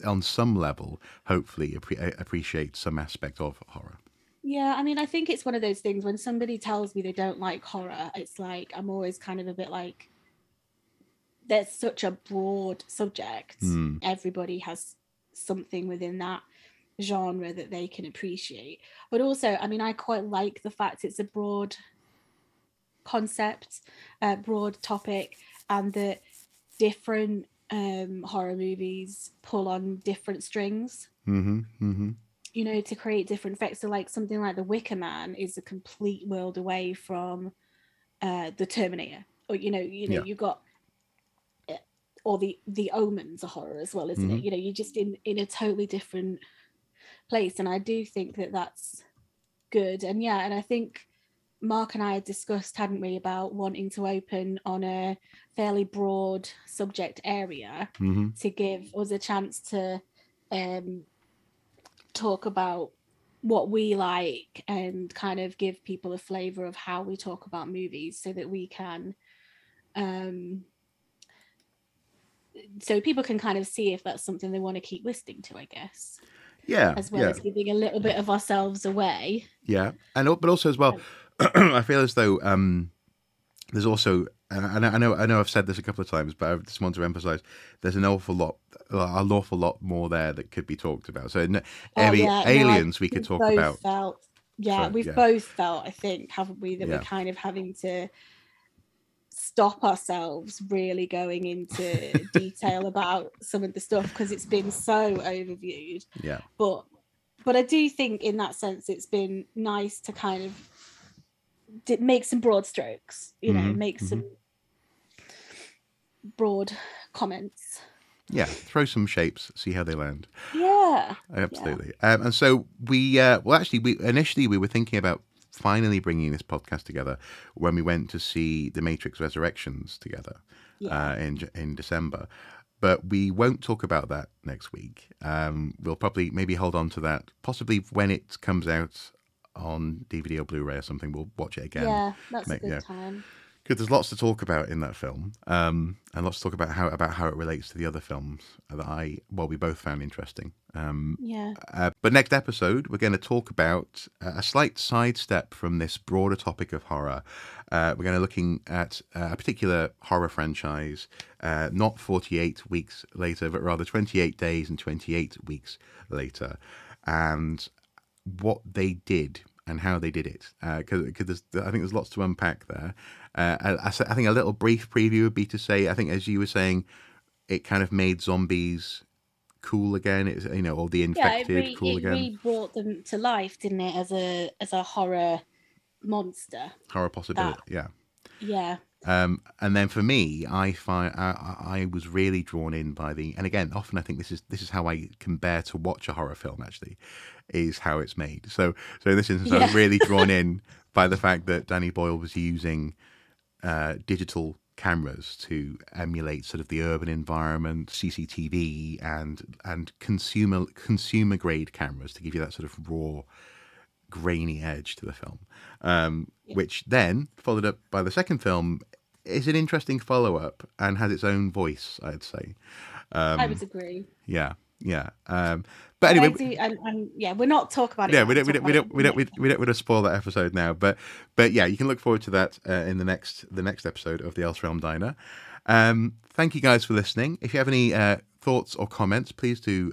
on some level hopefully appreciate some aspect of horror. Yeah, I mean, I think it's one of those things when somebody tells me they don't like horror, it's like I'm always kind of a bit like, there's such a broad subject. Everybody has something within that genre that they can appreciate. But also, I mean, I quite like the fact it's a broad concept, broad topic, and that different horror movies pull on different strings, to create different effects. So like something like The Wicker Man is a complete world away from the Terminator, or you've got, or the Omen's a horror as well, isn't it? You're just in a totally different place, and I do think that that's good. And I think Mark and I had discussed, hadn't we, about wanting to open on a fairly broad subject area to give us a chance to talk about what we like and kind of give people a flavour of how we talk about movies, so that we can so people can kind of see if that's something they want to keep listening to, I guess. Yeah. As well as giving a little bit of ourselves away. Yeah. But also as well, I feel as though there's also, and I know I've said this a couple of times, but I just want to emphasize there's an awful lot more there that could be talked about. So aliens we could talk about. We've both felt, I think, haven't we, that we're kind of having to stop ourselves really going into detail about some of the stuff because it's been so overviewed. But I do think in that sense it's been nice to kind of make some broad strokes, make some broad comments. Throw some shapes, see how they land. Absolutely. And so we initially were thinking about finally bringing this podcast together when we went to see The Matrix Resurrections together in December. But we won't talk about that next week. We'll probably maybe hold on to that, possibly when it comes out on DVD or Blu-ray or something. We'll watch it again. Yeah, that's a good time. Because there's lots to talk about in that film, and lots to talk about how it relates to the other films that we both found interesting. But next episode, we're going to talk about a slight sidestep from this broader topic of horror. We're going to be looking at a particular horror franchise, not 48 weeks later, but rather 28 days and 28 weeks later, and what they did and how they did it. Because I think there's lots to unpack there. I think a little brief preview would be to say, I think as you were saying, it kind of made zombies cool again. It's, or the infected cool again. It really brought them to life, didn't it? As a horror monster, horror possibility. Yeah. And then for me, I was really drawn in by and again, often I think this is how I can bear to watch a horror film. Actually, is how it's made. So in this instance, I was really drawn in by the fact that Danny Boyle was using digital cameras to emulate sort of the urban environment, CCTV, and consumer grade cameras to give you that sort of raw, grainy edge to the film, which then followed up by the second film is an interesting follow-up and has its own voice, I'd say. I would agree. Yeah. But anyway, we're not talking about it. Yeah, we don't want to spoil that episode now. But yeah, you can look forward to that in the next episode of the Else Realm Diner. Thank you guys for listening. If you have any thoughts or comments, please do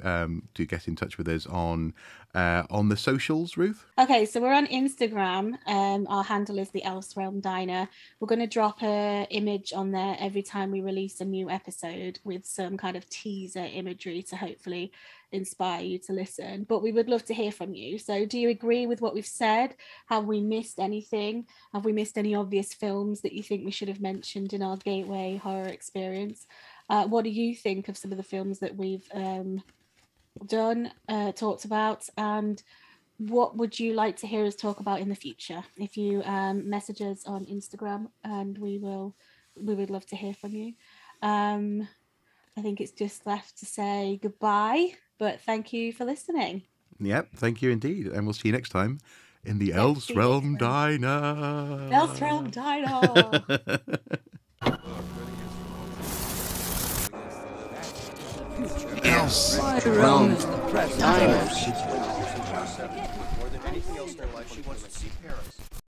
get in touch with us on the socials, Ruth. Okay, so we're on Instagram. Our handle is the Else Realm Diner. We're going to drop an image on there every time we release a new episode with some kind of teaser imagery to hopefully inspire you to listen. But we would love to hear from you. So do you agree with what we've said? Have we missed anything? Have we missed any obvious films that you think we should have mentioned in our gateway horror experience? What do you think of some of the films that we've talked about, and what would you like to hear us talk about in the future? If you message us on Instagram, and we would love to hear from you. I think it's just left to say goodbye, but thank you for listening. Yep, thank you indeed, and we'll see you next time in the Else Realm Diner. Else Realm Diner. Else Realm Diner. More than anything else in her life, she wants to see Paris.